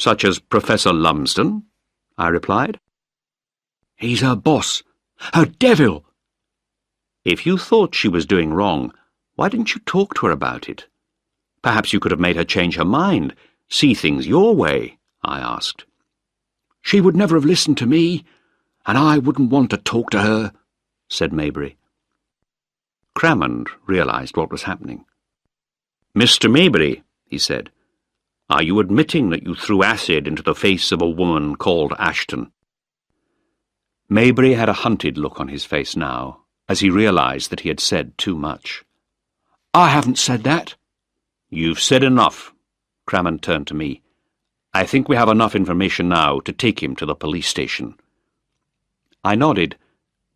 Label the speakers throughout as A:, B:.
A: Such as Professor Lumsden? I replied. He's her boss. Her devil! If you thought she was doing wrong, why didn't you talk to her about it? Perhaps you could have made her change her mind, see things your way, I asked. She would never have listened to me, and I wouldn't want to talk to her, said Maybury. Crammond realized what was happening. Mr. Maybury, he said, are you admitting that you threw acid into the face of a woman called Ashton? Maybury had a hunted look on his face now, as he realized that he had said too much. I haven't said that. You've said enough. Crammond turned to me. I think we have enough information now to take him to the police station. I nodded,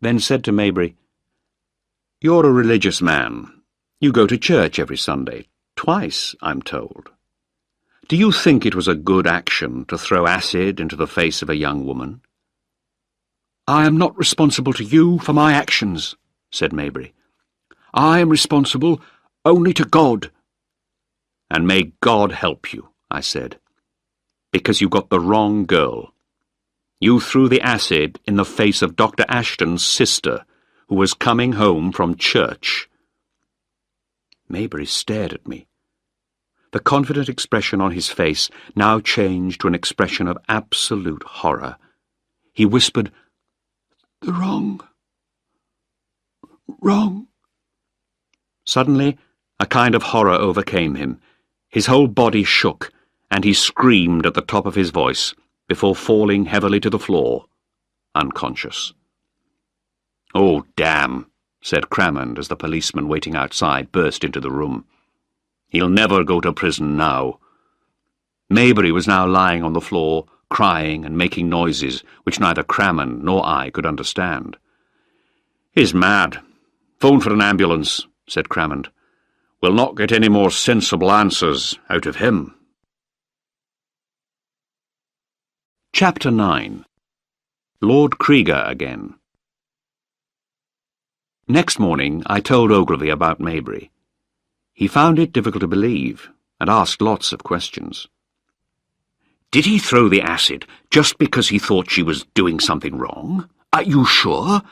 A: then said to Maybury, You're a religious man. You go to church every Sunday, twice, I'm told. Do you think it was a good action to throw acid into the face of a young woman? I am not responsible to you for my actions, said Maybury. I am responsible only to God. And may God help you, I said, because you got the wrong girl. You threw the acid in the face of Dr. Ashton's sister, who was coming home from church. Maybury stared at me. The confident expression on his face now changed to an expression of absolute horror. He whispered, The wrong. Suddenly, a kind of horror overcame him. His whole body shook, and he screamed at the top of his voice before falling heavily to the floor, unconscious. Oh, damn, said Crammond as the policeman waiting outside burst into the room. He'll never go to prison now. Maybury was now lying on the floor, crying and making noises which neither Crammond nor I could understand. He's mad. Phone for an ambulance, said Crammond. We'll not get any more sensible answers out of him. Chapter 9. Lord Krieger again. Next morning I told Ogilvy about Maybury. He found it difficult to believe, and asked lots of questions. Did he throw the acid just because he thought she was doing something wrong? Are you sure?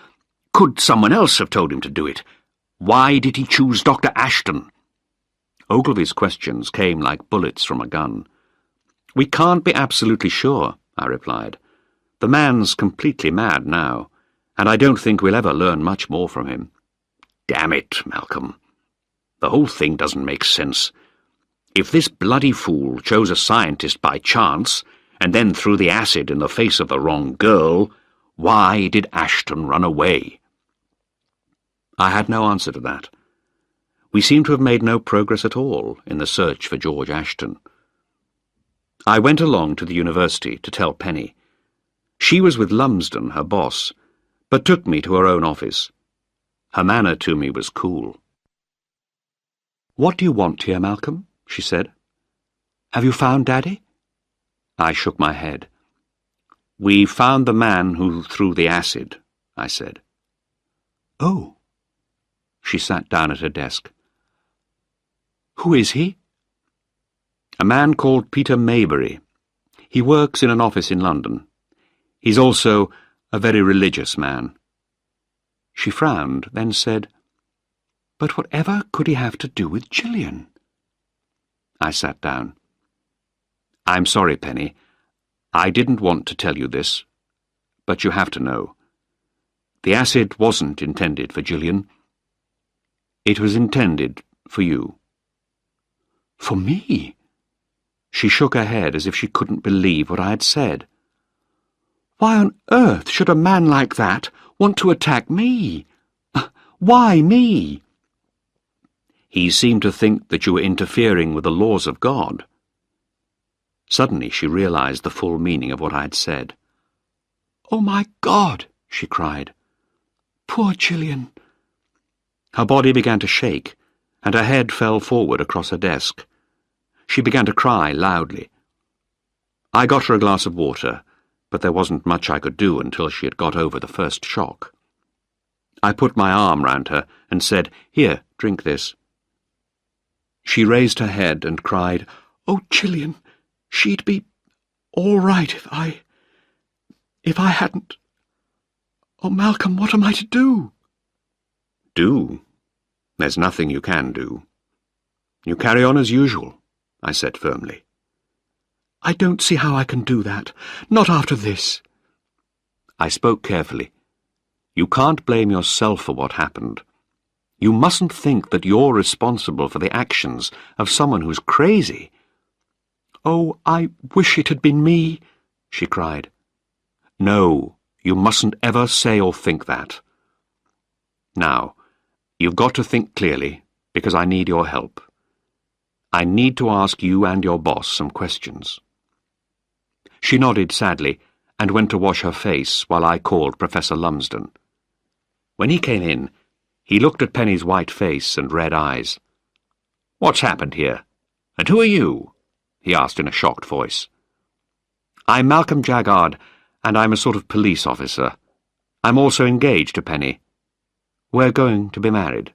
A: Could someone else have told him to do it? Why did he choose Dr. Ashton? Ogilvy's questions came like bullets from a gun. We can't be absolutely sure, I replied. The man's completely mad now, and I don't think we'll ever learn much more from him. Damn it, Malcolm. The whole thing doesn't make sense. If this bloody fool chose a scientist by chance, and then threw the acid in the face of the wrong girl, why did Ashton run away? I had no answer to that. We seemed to have made no progress at all in the search for George Ashton. I went along to the university to tell Penny. She was with Lumsden, her boss, but took me to her own office. Her manner to me was cool. What do you want here, Malcolm? She said. Have you found Daddy? I shook my head. We found the man who threw the acid, I said. Oh. She sat down at her desk. Who is he? A man called Peter Maybury. He works in an office in London. He's also a very religious man. She frowned, then said, But whatever could he have to do with Gillian? I sat down. I'm sorry, Penny. I didn't want to tell you this, but you have to know. The acid wasn't intended for Gillian. It was intended for you. For me? She shook her head as if she couldn't believe what I had said. Why on earth should a man like that want to attack me? Why me? He seemed to think that you were interfering with the laws of God. Suddenly she realized the full meaning of what I had said. Oh, my God, she cried. Poor Gillian. Her body began to shake, and her head fell forward across her desk. She began to cry loudly. I got her a glass of water, but there wasn't much I could do until she had got over the first shock. I put my arm round her and said, Here, drink this. She raised her head and cried, Oh, Gillian, she'd be
B: all right if I hadn't... Oh, Malcolm, what am I to do?
A: Do? There's nothing you can do. You carry on as usual, I said firmly.
B: I don't see how I can do that. Not after this.
A: I spoke carefully. You can't blame yourself for what happened. You mustn't think that you're responsible for the actions of someone who's crazy.
B: Oh, I wish it had been me, she cried.
A: No, you mustn't ever say or think that. Now, you've got to think clearly, because I need your help. I need to ask you and your boss some questions. She nodded sadly and went to wash her face while I called Professor Lumsden. When he came in, he looked at Penny's white face and red eyes. "What's happened here? And who are you?" he asked in a shocked voice. "I'm Malcolm Jaggard, and I'm a sort of police officer. I'm also engaged to Penny. We're going to be married."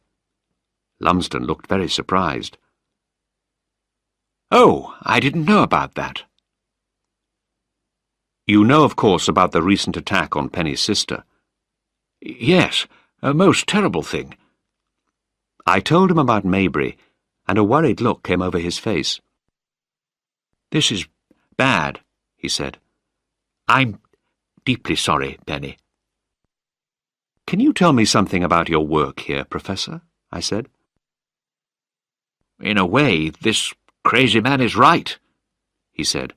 A: Lumsden looked very surprised. "Oh, I didn't know about that." "You know, of course, about the recent attack on Penny's sister." "Yes, a most terrible thing." I told him about Maybury, and a worried look came over his face. "This is bad," he said. "I'm deeply sorry, Penny." "Can you tell me something about your work here, Professor?" I said. "In a way, this crazy man is right," he said.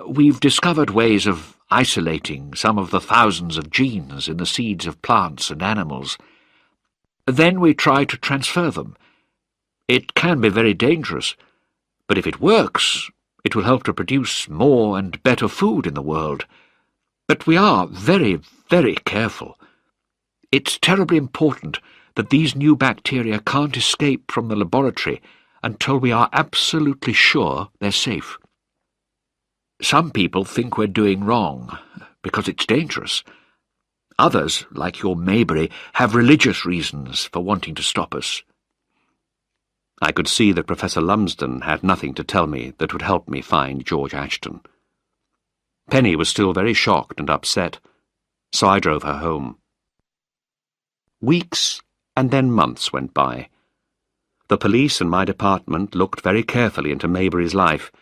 A: "We've discovered ways of isolating some of the thousands of genes in the seeds of plants and animals. Then we try to transfer them. It can be very dangerous, but if it works, it will help to produce more and better food in the world. But we are very, very careful. It's terribly important that these new bacteria can't escape from the laboratory until we are absolutely sure they're safe. Some people think we're doing wrong, because it's dangerous. Others, like your Maybury, have religious reasons for wanting to stop us." I could see that Professor Lumsden had nothing to tell me that would help me find George Ashton. Penny was still very shocked and upset, so I drove her home. Weeks and then months went by. The police and my department looked very carefully into Maybury's life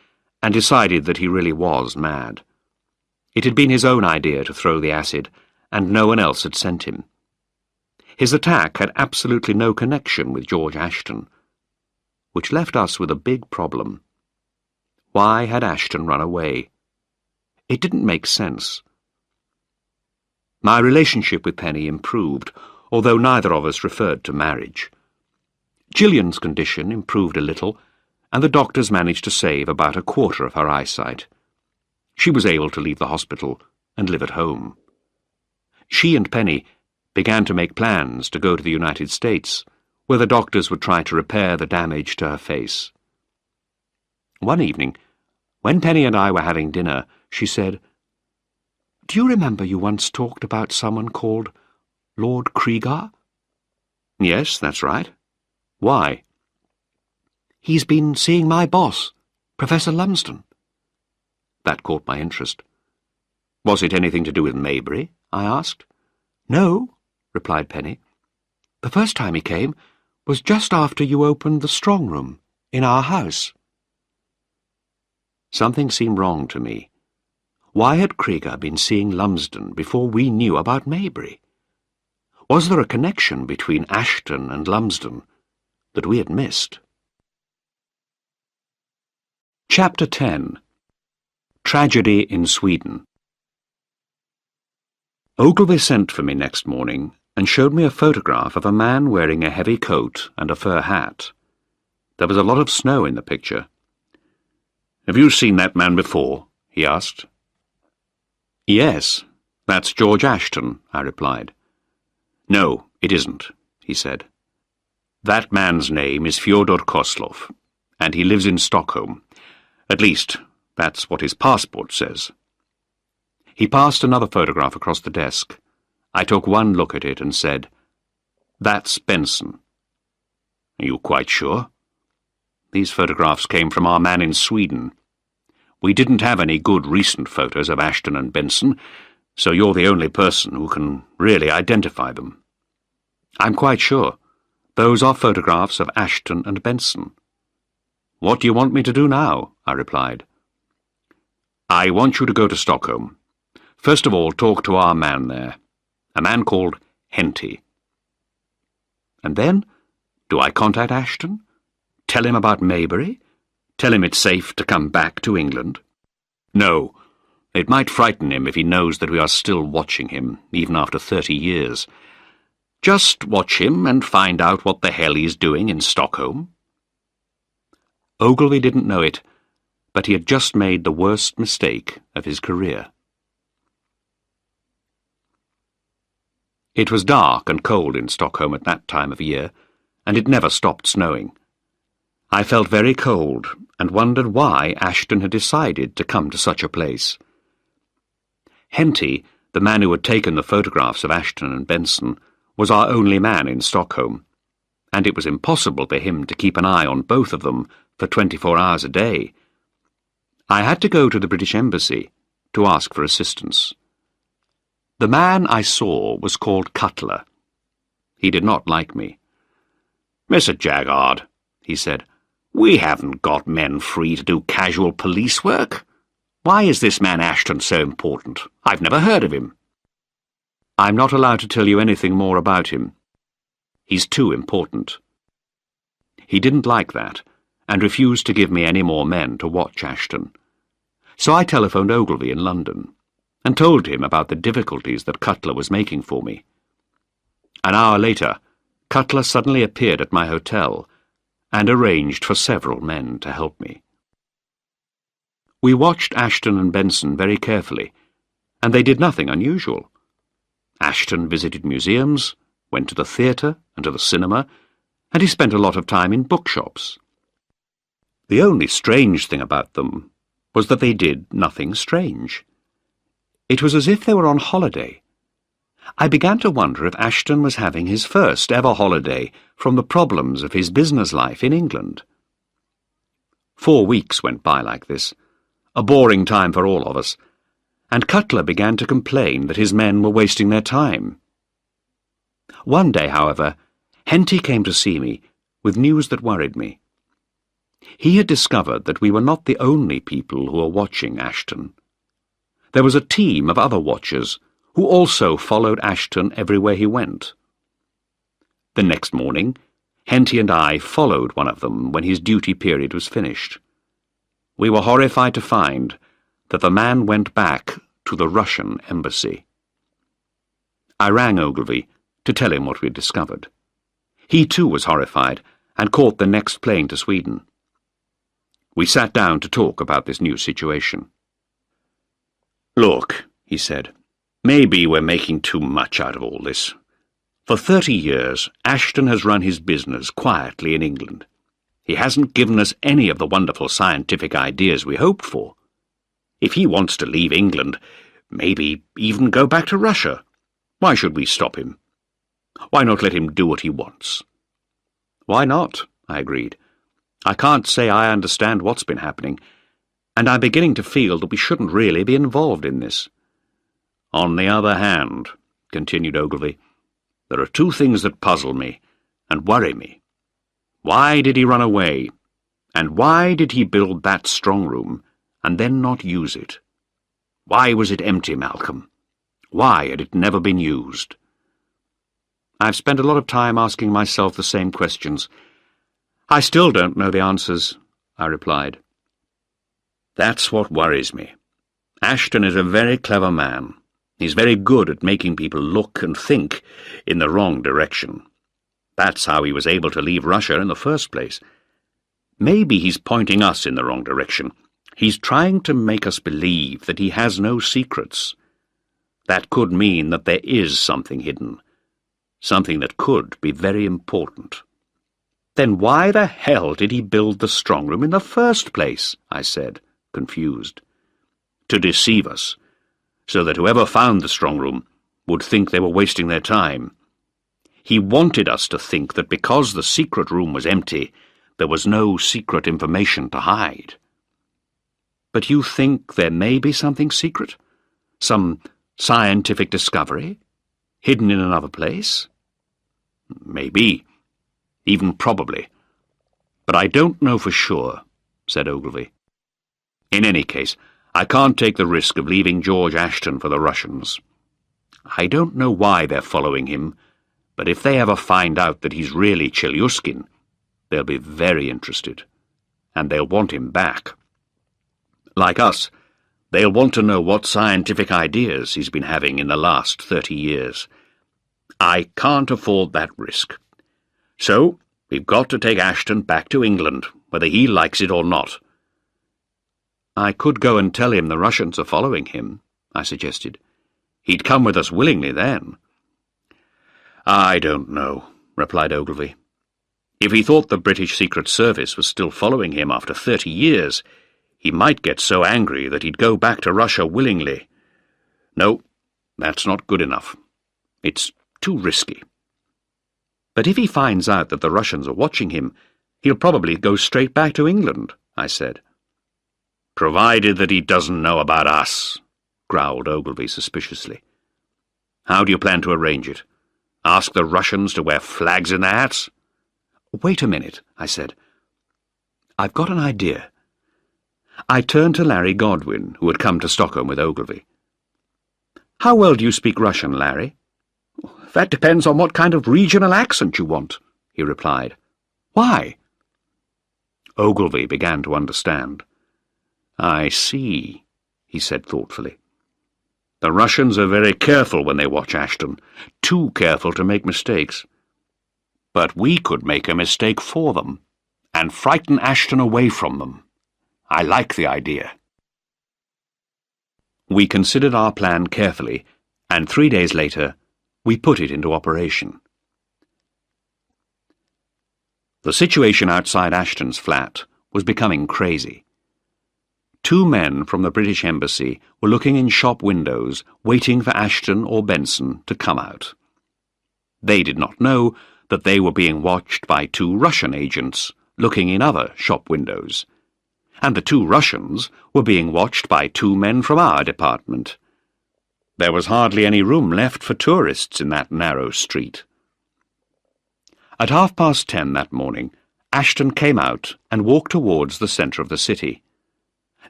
A: and decided that he really was mad. It had been his own idea to throw the acid, and no one else had sent him. His attack had absolutely no connection with George Ashton, which left us with a big problem. Why had Ashton run away? It didn't make sense. My relationship with Penny improved, although neither of us referred to marriage. Gillian's condition improved a little, and the doctors managed to save about a quarter of her eyesight. She was able to leave the hospital and live at home. She and Penny began to make plans to go to the United States, where the doctors would try to repair the damage to her face. One evening, when Penny and I were having dinner, she said, "Do you remember you once talked about someone called Lord Krieger?" "Yes, that's right. Why?" "He's been seeing my boss, Professor Lumsden." That caught my interest. "Was it anything to do with Maybury?" I asked. "No," replied Penny. "The first time he came was just after you opened the strong room in our house." Something seemed wrong to me. Why had Krieger been seeing Lumsden before we knew about Maybury? Was there a connection between Ashton and Lumsden that we had missed? Chapter 10. Tragedy in Sweden. Ogilvy sent for me next morning and showed me a photograph of a man wearing a heavy coat and a fur hat. There was a lot of snow in the picture. "Have you seen that man before?" he asked. "Yes, that's George Ashton," I replied. "No, it isn't," he said. "That man's name is Fyodor Koslov, and he lives in Stockholm. At least, that's what his passport says." He passed another photograph across the desk. I took one look at it and said, "That's Benson." "Are you quite sure?" "These photographs came from our man in Sweden. We didn't have any good recent photos of Ashton and Benson, so you're the only person who can really identify them. I'm quite sure. Those are photographs of Ashton and Benson. What do you want me to do now? I replied. I want you to go to Stockholm. First of all, talk to our man there, a man called Henty. And then, do I contact Ashton? Tell him about Maybury? Tell him it's safe to come back to England? No. It might frighten him if he knows that we are still watching him, even after 30 years. Just watch him and find out what the hell he's doing in Stockholm. Ogilvy didn't know it, but he had just made the worst mistake of his career. It was dark and cold in Stockholm at that time of year, and it never stopped snowing. I felt very cold and wondered why Ashton had decided to come to such a place. Henty, the man who had taken the photographs of Ashton and Benson, was our only man in Stockholm, and it was impossible for him to keep an eye on both of them for 24 hours a day. I had to go to the British Embassy to ask for assistance. The man I saw was called Cutler. He did not like me. "Mr. Jaggard," he said, "we haven't got men free to do casual police work. Why is this man Ashton so important? I've never heard of him." "I'm not allowed to tell you anything more about him. He's too important." He didn't like that, and refused to give me any more men to watch Ashton. So I telephoned Ogilvy in London, and told him about the difficulties that Cutler was making for me. An hour later, Cutler suddenly appeared at my hotel, and arranged for several men to help me. We watched Ashton and Benson very carefully, and they did nothing unusual. Ashton visited museums, went to the theatre and to the cinema, and he spent a lot of time in bookshops. The only strange thing about them was that they did nothing strange. It was as if they were on holiday. I began to wonder if Ashton was having his first ever holiday from the problems of his business life in England. 4 weeks went by like this, a boring time for all of us, and Cutler began to complain that his men were wasting their time. One day, however, Henty came to see me with news that worried me. He had discovered that we were not the only people who were watching Ashton. There was a team of other watchers who also followed Ashton everywhere he went. The next morning, Henty and I followed one of them when his duty period was finished. We were horrified to find that the man went back to the Russian embassy. I rang Ogilvy to tell him what we had discovered. He too was horrified and caught the next plane to Sweden. We sat down to talk about this new situation. "Look," he said, "maybe we're making too much out of all this. For 30 years, Ashton has run his business quietly in England. He hasn't given us any of the wonderful scientific ideas we hoped for. If he wants to leave England, maybe even go back to Russia, why should we stop him? Why not let him do what he wants?" "Why not?" I agreed. "I can't say I understand what's been happening, and I'm beginning to feel that we shouldn't really be involved in this." "On the other hand," continued Ogilvy, "there are 2 things that puzzle me and worry me. Why did he run away? And why did he build that strong room and then not use it? Why was it empty, Malcolm? Why had it never been used?" I've spent a lot of time asking myself the same questions. I still don't know the answers, I replied. "That's what worries me. Ashton is a very clever man. He's very good at making people look and think in the wrong direction. That's how he was able to leave Russia in the first place. Maybe he's pointing us in the wrong direction. He's trying to make us believe that he has no secrets. That could mean that there is something hidden, something that could be very important." "Then why the hell did he build the strong room in the first place?" I said, confused. "To deceive us, so that whoever found the strong room would think they were wasting their time. He wanted us to think that because the secret room was empty, there was no secret information to hide." But you think there may be something secret? Some scientific discovery? Hidden in another place? Maybe. Even probably. But I don't know for sure, said Ogilvy. In any case, I can't take the risk of leaving George Ashton for the Russians. I don't know why they're following him, but if they ever find out that he's really Chelyuskin, they'll be very interested, and they'll want him back. Like us, they'll want to know what scientific ideas he's been having in the last 30 years. I can't afford that risk. So, we've got to take Ashton back to England, whether he likes it or not. I could go and tell him the Russians are following him, I suggested. He'd come with us willingly then. I don't know, replied Ogilvy. If he thought the British Secret Service was still following him after 30 years, he might get so angry that he'd go back to Russia willingly. No, that's not good enough. It's too risky. But if he finds out that the Russians are watching him, he'll probably go straight back to England, I said. Provided that he doesn't know about us, growled Ogilvy suspiciously. How do you plan to arrange it? Ask the Russians to wear flags in their hats? Wait a minute, I said. I've got an idea. I turned to Larry Godwin, who had come to Stockholm with Ogilvy. How well do you speak Russian, Larry? That depends on what kind of regional accent you want, he replied. Why? Ogilvy began to understand. I see, he said thoughtfully. The Russians are very careful when they watch Ashton, too careful to make mistakes. But we could make a mistake for them, and frighten Ashton away from them. I like the idea. We considered our plan carefully, and 3 days later, we put it into operation. The situation outside Ashton's flat was becoming crazy. 2 men from the British Embassy were looking in shop windows, waiting for Ashton or Benson to come out. They did not know that they were being watched by 2 Russian agents looking in other shop windows, and the 2 Russians were being watched by 2 men from our department. There was hardly any room left for tourists in that narrow street. At 10:30 that morning, Ashton came out and walked towards the centre of the city.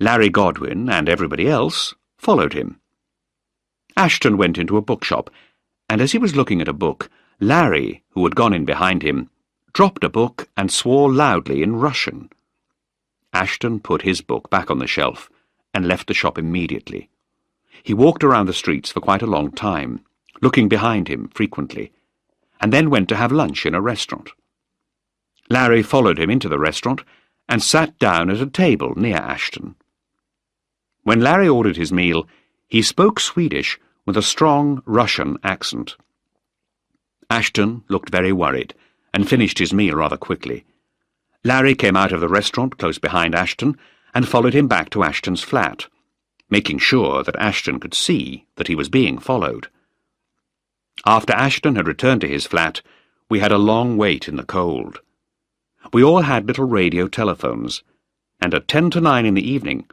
A: Larry Godwin and everybody else followed him. Ashton went into a bookshop, and as he was looking at a book, Larry, who had gone in behind him, dropped a book and swore loudly in Russian. Ashton put his book back on the shelf and left the shop immediately. He walked around the streets for quite a long time, looking behind him frequently, and then went to have lunch in a restaurant. Larry followed him into the restaurant and sat down at a table near Ashton. When Larry ordered his meal, he spoke Swedish with a strong Russian accent. Ashton looked very worried and finished his meal rather quickly. Larry came out of the restaurant close behind Ashton and followed him back to Ashton's flat, making sure that Ashton could see that he was being followed. After Ashton had returned to his flat, we had a long wait in the cold. We all had little radio telephones, and at 9:10 in the evening,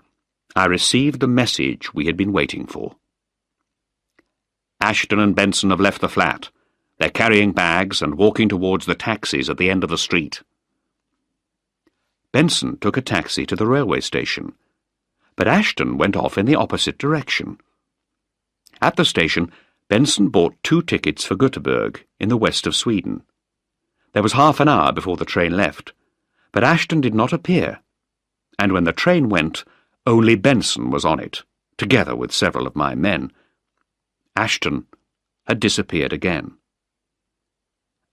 A: I received the message we had been waiting for. Ashton and Benson have left the flat. They're carrying bags and walking towards the taxis at the end of the street. Benson took a taxi to the railway station, but Ashton went off in the opposite direction. At the station, Benson bought 2 tickets for Göteborg in the west of Sweden. There was half an hour before the train left, but Ashton did not appear, and when the train went, only Benson was on it, together with several of my men. Ashton had disappeared again.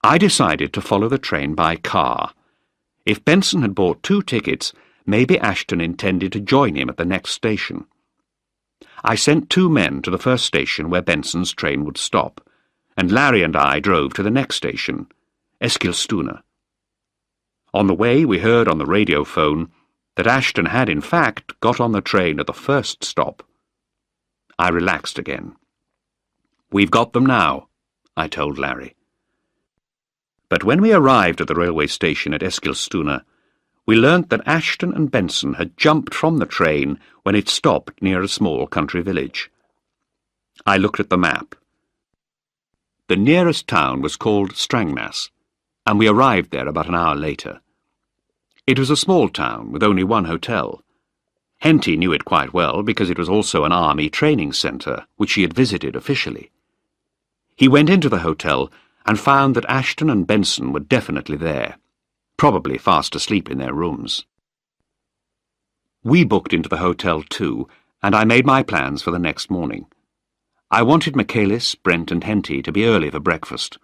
A: I decided to follow the train by car. If Benson had bought 2 tickets, maybe Ashton intended to join him at the next station. I sent 2 men to the first station where Benson's train would stop, and Larry and I drove to the next station, Eskilstuna. On the way, we heard on the radio phone that Ashton had in fact got on the train at the first stop. I relaxed again. "We've got them now," I told Larry. But when we arrived at the railway station at Eskilstuna, we learnt that Ashton and Benson had jumped from the train when it stopped near a small country village. I looked at the map. The nearest town was called Strangnas, and we arrived there about an hour later. It was a small town with only one hotel. Henty knew it quite well because it was also an army training centre which he had visited officially. He went into the hotel and found that Ashton and Benson were definitely there, probably fast asleep in their rooms. We booked into the hotel too, and I made my plans for the next morning. I wanted Michaelis, Brent and Henty to be early for breakfast.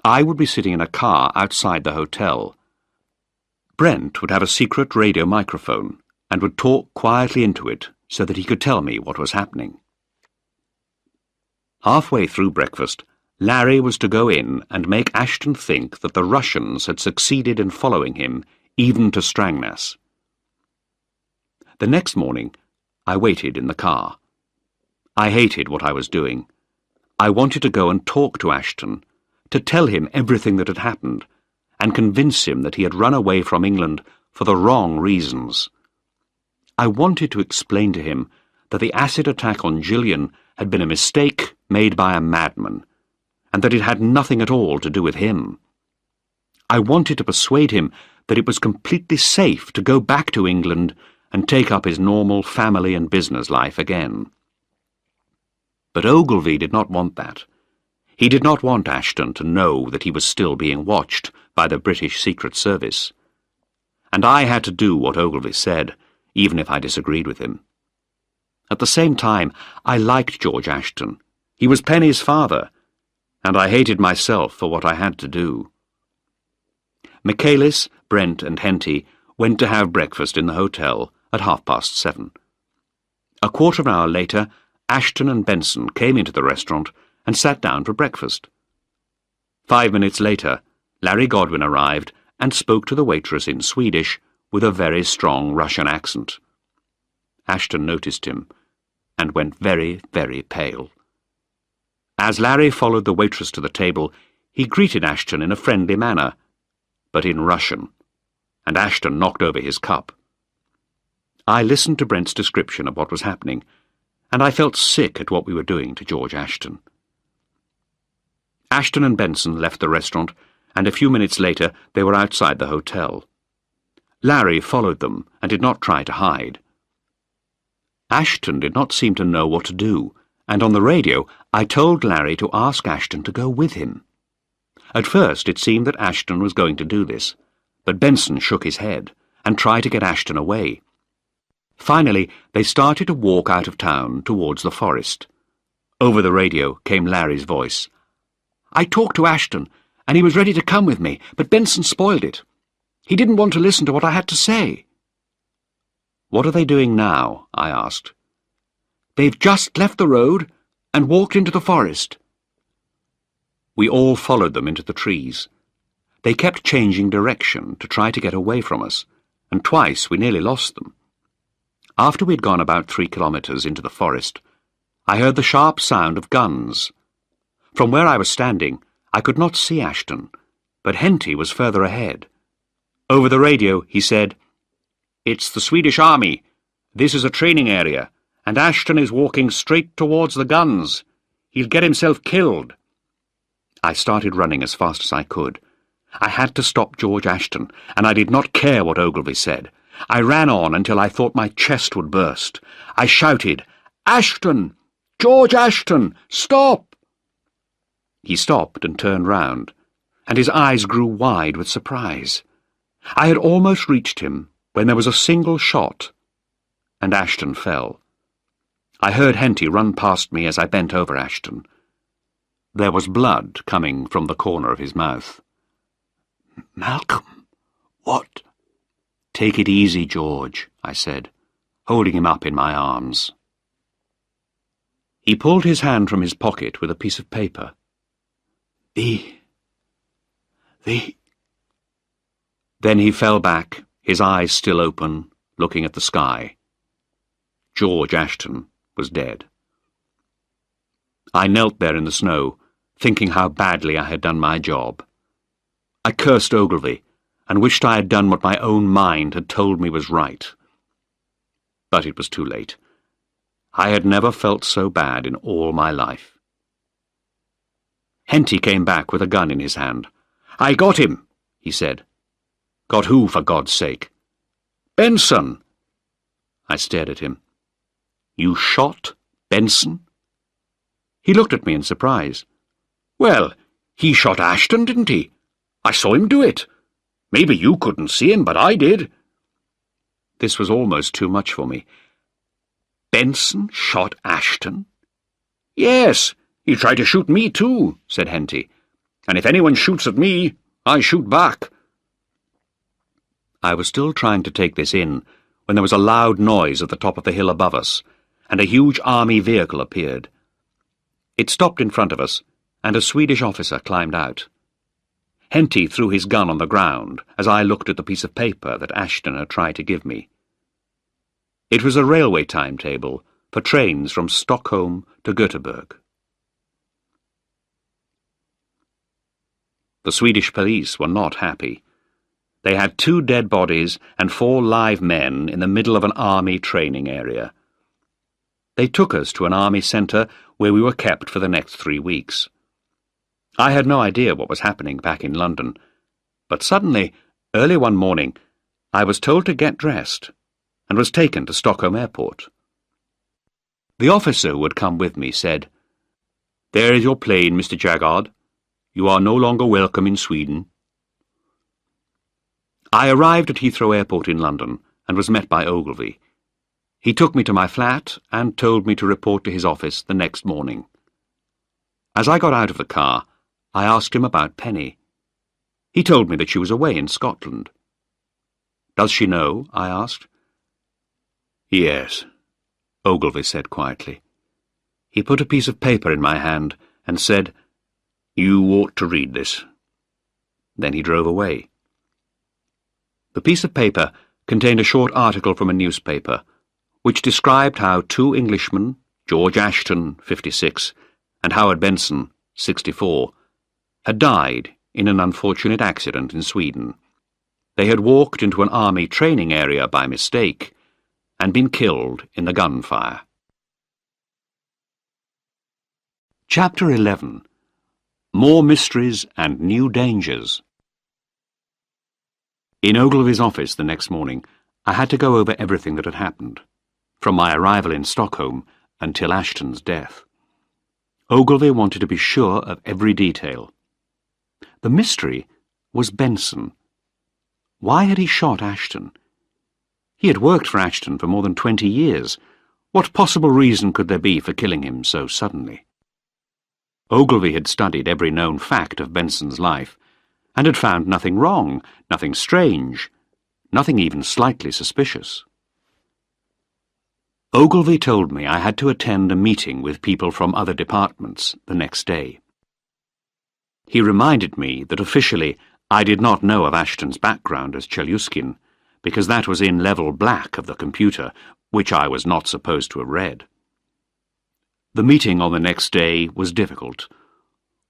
A: I would be sitting in a car outside the hotel. Brent would have a secret radio microphone and would talk quietly into it so that he could tell me what was happening. Halfway through breakfast, Larry was to go in and make Ashton think that the Russians had succeeded in following him, even to Strangnas. The next morning, I waited in the car. I hated what I was doing. I wanted to go and talk to Ashton, to tell him everything that had happened, and convince him that he had run away from England for the wrong reasons. I wanted to explain to him that the acid attack on Gillian had been a mistake made by a madman, and that it had nothing at all to do with him. I wanted to persuade him that it was completely safe to go back to England and take up his normal family and business life again. But Ogilvy did not want that. He did not want Ashton to know that he was still being watched by the British Secret Service. And I had to do what Ogilvy said, even if I disagreed with him. At the same time, I liked George Ashton. He was Penny's father, and I hated myself for what I had to do. Michaelis, Brent and Henty went to have breakfast in the hotel at 7:30. A quarter of an hour later, Ashton and Benson came into the restaurant and sat down for breakfast. 5 minutes later, Larry Godwin arrived and spoke to the waitress in Swedish with a very strong Russian accent. Ashton noticed him and went very, very pale. As Larry followed the waitress to the table, he greeted Ashton in a friendly manner, but in Russian, and Ashton knocked over his cup. I listened to Brent's description of what was happening, and I felt sick at what we were doing to George Ashton. Ashton and Benson left the restaurant, and a few minutes later they were outside the hotel. Larry followed them and did not try to hide. Ashton did not seem to know what to do, and on the radio I told Larry to ask Ashton to go with him. At first it seemed that Ashton was going to do this, but Benson shook his head and tried to get Ashton away. Finally, they started to walk out of town towards the forest. Over the radio came Larry's voice. "I talked to Ashton, and he was ready to come with me, but Benson spoiled it. He didn't want to listen to what I had to say." "What are they doing now?" I asked. "They've just left the road and walked into the forest." We all followed them into the trees. They kept changing direction to try to get away from us, and twice we nearly lost them. After we'd gone about 3 kilometres into the forest, I heard the sharp sound of guns. From where I was standing, I could not see Ashton, but Henty was further ahead. Over the radio, he said, "It's the Swedish Army. This is a training area, and Ashton is walking straight towards the guns. He'll get himself killed." I started running as fast as I could. I had to stop George Ashton, and I did not care what Ogilvy said. I ran on until I thought my chest would burst. I shouted, "Ashton! George Ashton! Stop!" He stopped and turned round, and his eyes grew wide with surprise. I had almost reached him when there was a single shot, and Ashton fell. I heard Henty run past me as I bent over Ashton. There was blood coming from the corner of his mouth. "Malcolm, what?" "Take it easy, George," I said, holding him up in my arms. He pulled his hand from his pocket with a piece of paper. The... Then he fell back, his eyes still open, looking at the sky. George Ashton was dead. I knelt there in the snow, thinking how badly I had done my job. I cursed Ogilvy, and wished I had done what my own mind had told me was right. But it was too late. I had never felt so bad in all my life. Henty came back with a gun in his hand. "I got him," he said. "Got who, for God's sake?" "Benson." I stared at him. "You shot Benson?" He looked at me in surprise. "Well, he shot Ashton, didn't he? I saw him do it. Maybe you couldn't see him, but I did." This was almost too much for me. "Benson shot Ashton?" "Yes, he tried to shoot me too," said Henty. "And if anyone shoots at me, I shoot back." I was still trying to take this in when there was a loud noise at the top of the hill above us, and a huge army vehicle appeared. It stopped in front of us, and a Swedish officer climbed out. Henty threw his gun on the ground as I looked at the piece of paper that Ashton had tried to give me. It was a railway timetable for trains from Stockholm to Göteborg. The Swedish police were not happy. They had 2 dead bodies and 4 live men in the middle of an army training area. They took us to an army centre where we were kept for the next 3 weeks. I had no idea what was happening back in London, but suddenly, early one morning, I was told to get dressed and was taken to Stockholm Airport. The officer who had come with me said, "There is your plane, Mr. Jaggard. You are no longer welcome in Sweden." I arrived at Heathrow Airport in London and was met by Ogilvy. He took me to my flat and told me to report to his office the next morning. As I got out of the car, I asked him about Penny. He told me that she was away in Scotland. "Does she know?" I asked. "Yes," Ogilvy said quietly. He put a piece of paper in my hand and said, "You ought to read this." Then he drove away. The piece of paper contained a short article from a newspaper, which described how 2 Englishmen, George Ashton, 56, and Howard Benson, 64, had died in an unfortunate accident in Sweden. They had walked into an army training area by mistake and been killed in the gunfire. Chapter 11. More Mysteries and New Dangers. In Ogilvy's office the next morning, I had to go over everything that had happened, from my arrival in Stockholm until Ashton's death. Ogilvy wanted to be sure of every detail. The mystery was Benson. Why had he shot Ashton? He had worked for Ashton for more than 20 years. What possible reason could there be for killing him so suddenly? Ogilvy had studied every known fact of Benson's life, and had found nothing wrong, nothing strange, nothing even slightly suspicious. Ogilvy told me I had to attend a meeting with people from other departments the next day. He reminded me that officially I did not know of Ashton's background as Chelyuskin, because that was in level black of the computer, which I was not supposed to have read. The meeting on the next day was difficult.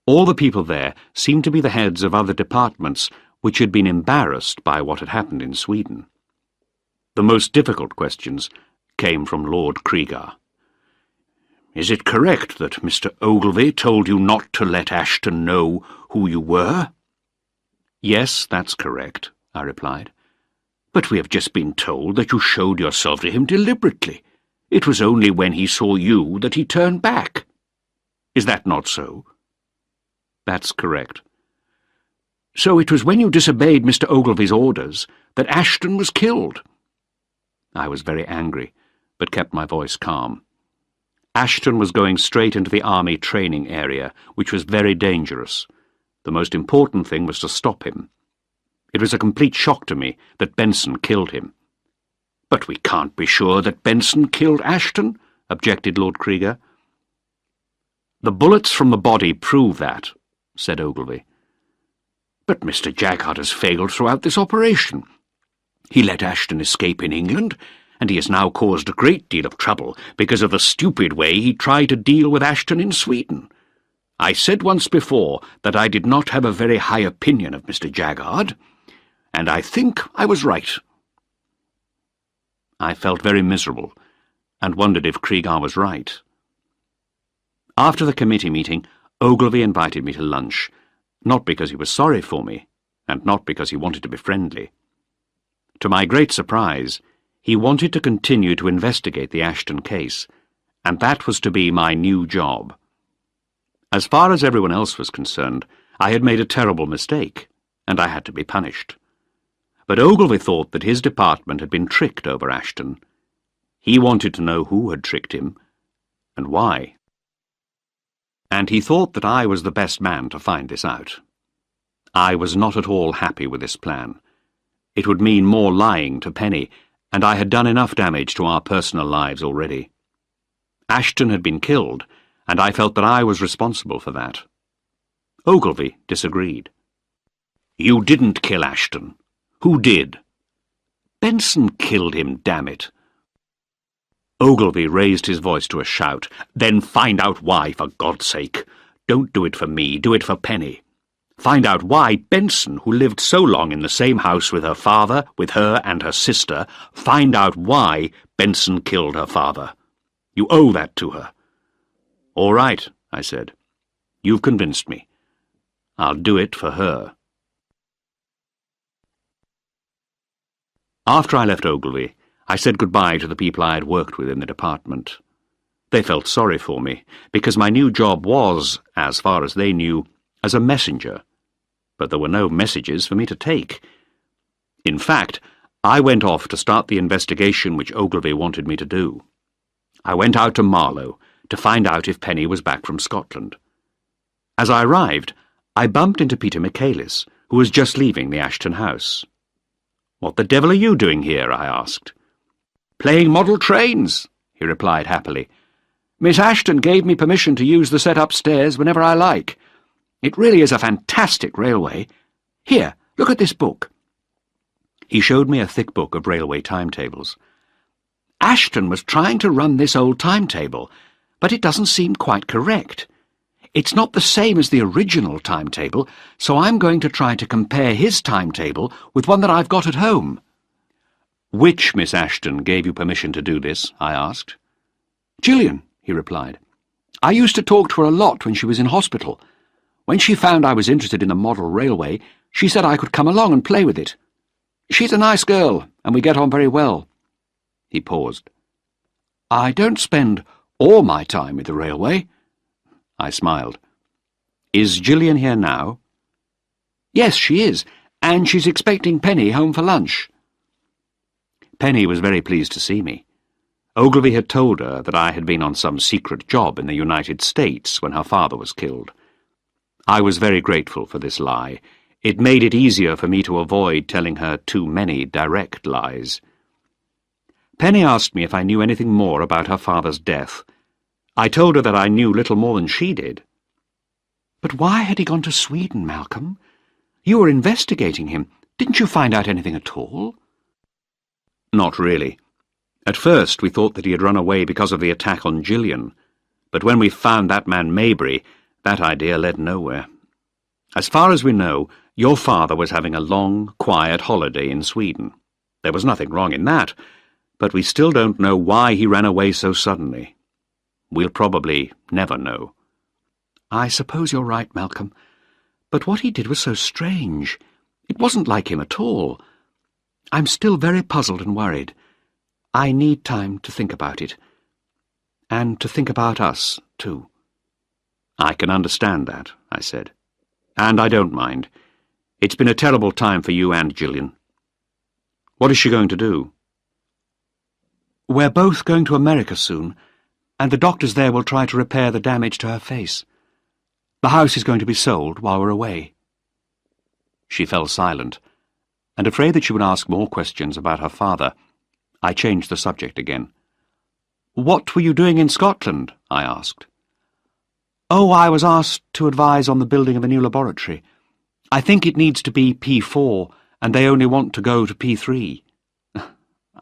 A: All the people there seemed to be the heads of other departments which had been embarrassed by what had happened in Sweden. The most difficult questions came from Lord Krieger. "Is it correct that Mr. Ogilvy told you not to let Ashton know who you were?" "Yes, that's correct," I replied. "But we have just been told that you showed yourself to him deliberately. It was only when he saw you that he turned back. Is that not so?" "That's correct." "So it was when you disobeyed Mr. Ogilvy's orders that Ashton was killed?" I was very angry, but kept my voice calm. Ashton was going straight into the army training area, which was very dangerous. The most important thing was to stop him. It was a complete shock to me that Benson killed him. "But we can't be sure that Benson killed Ashton," objected Lord Krieger. "The bullets from the body prove that," said Ogilvy. "But Mr. Jaggard has failed throughout this operation. He let Ashton escape in England, and he has now caused a great deal of trouble because of the stupid way he tried to deal with Ashton in Sweden. I said once before that I did not have a very high opinion of Mr. Jaggard, and I think I was right. I felt very miserable, and wondered if Cregar was right. After the committee meeting, Ogilvy invited me to lunch, not because he was sorry for me, and not because he wanted to be friendly. To my great surprise, he wanted to continue to investigate the Ashton case, and that was to be my new job. As far as everyone else was concerned, I had made a terrible mistake, and I had to be punished. But Ogilvy thought that his department had been tricked over Ashton. He wanted to know who had tricked him, and why. And he thought that I was the best man to find this out. I was not at all happy with this plan. It would mean more lying to Penny, and I had done enough damage to our personal lives already. Ashton had been killed, and I felt that I was responsible for that. Ogilvy disagreed. "You didn't kill Ashton. Who did?" "Benson killed him, damn it." Ogilvy raised his voice to a shout. "Then find out why, for God's sake. Don't do it for me, do it for Penny. Find out why Benson, who lived so long in the same house with her father, with her and her sister, find out why Benson killed her father. You owe that to her." "All right," I said. "You've convinced me. I'll do it for her." After I left Ogilvy, I said goodbye to the people I had worked with in the department. They felt sorry for me, because my new job was, as far as they knew, as a messenger, but there were no messages for me to take. In fact, I went off to start the investigation which Ogilvy wanted me to do. I went out to Marlow to find out if Penny was back from Scotland. As I arrived, I bumped into Peter Michaelis, who was just leaving the Ashton house. "What the devil are you doing here?" I asked. "Playing model trains," he replied happily. "Miss Ashton gave me permission to use the set upstairs whenever I like. It really is a fantastic railway. Here, look at this book." He showed me a thick book of railway timetables. "Ashton was trying to run this old timetable, but it doesn't seem quite correct. It's not the same as the original timetable, so I'm going to try to compare his timetable with one that I've got at home." "Which Miss Ashton gave you permission to do this?" I asked. "Gillian," he replied. "I used to talk to her a lot when she was in hospital. When she found I was interested in the model railway, she said I could come along and play with it. She's a nice girl, and we get on very well." He paused. "I don't spend all my time with the railway." I smiled. "Is Gillian here now?" "Yes, she is, and she's expecting Penny home for lunch." Penny was very pleased to see me. Ogilvy had told her that I had been on some secret job in the United States when her father was killed. I was very grateful for this lie. It made it easier for me to avoid telling her too many direct lies. Penny asked me if I knew anything more about her father's death. I told her that I knew little more than she did. "But why had he gone to Sweden, Malcolm? You were investigating him. Didn't you find out anything at all?" "Not really. At first we thought that he had run away because of the attack on Gillian, but when we found that man Mabry, that idea led nowhere. As far as we know, your father was having a long, quiet holiday in Sweden. There was nothing wrong in that, but we still don't know why he ran away so suddenly. We'll probably never know." "I suppose you're right, Malcolm. But what he did was so strange. It wasn't like him at all. I'm still very puzzled and worried. I need time to think about it. And to think about us, too." "I can understand that," I said. "And I don't mind. It's been a terrible time for you and Gillian. What is she going to do?" "We're both going to America soon, and the doctors there will try to repair the damage to her face. The house is going to be sold while we're away." She fell silent, and afraid that she would ask more questions about her father, I changed the subject again. "What were you doing in Scotland?" I asked. "Oh, I was asked to advise on the building of a new laboratory. I think it needs to be P4, and they only want to go to P3.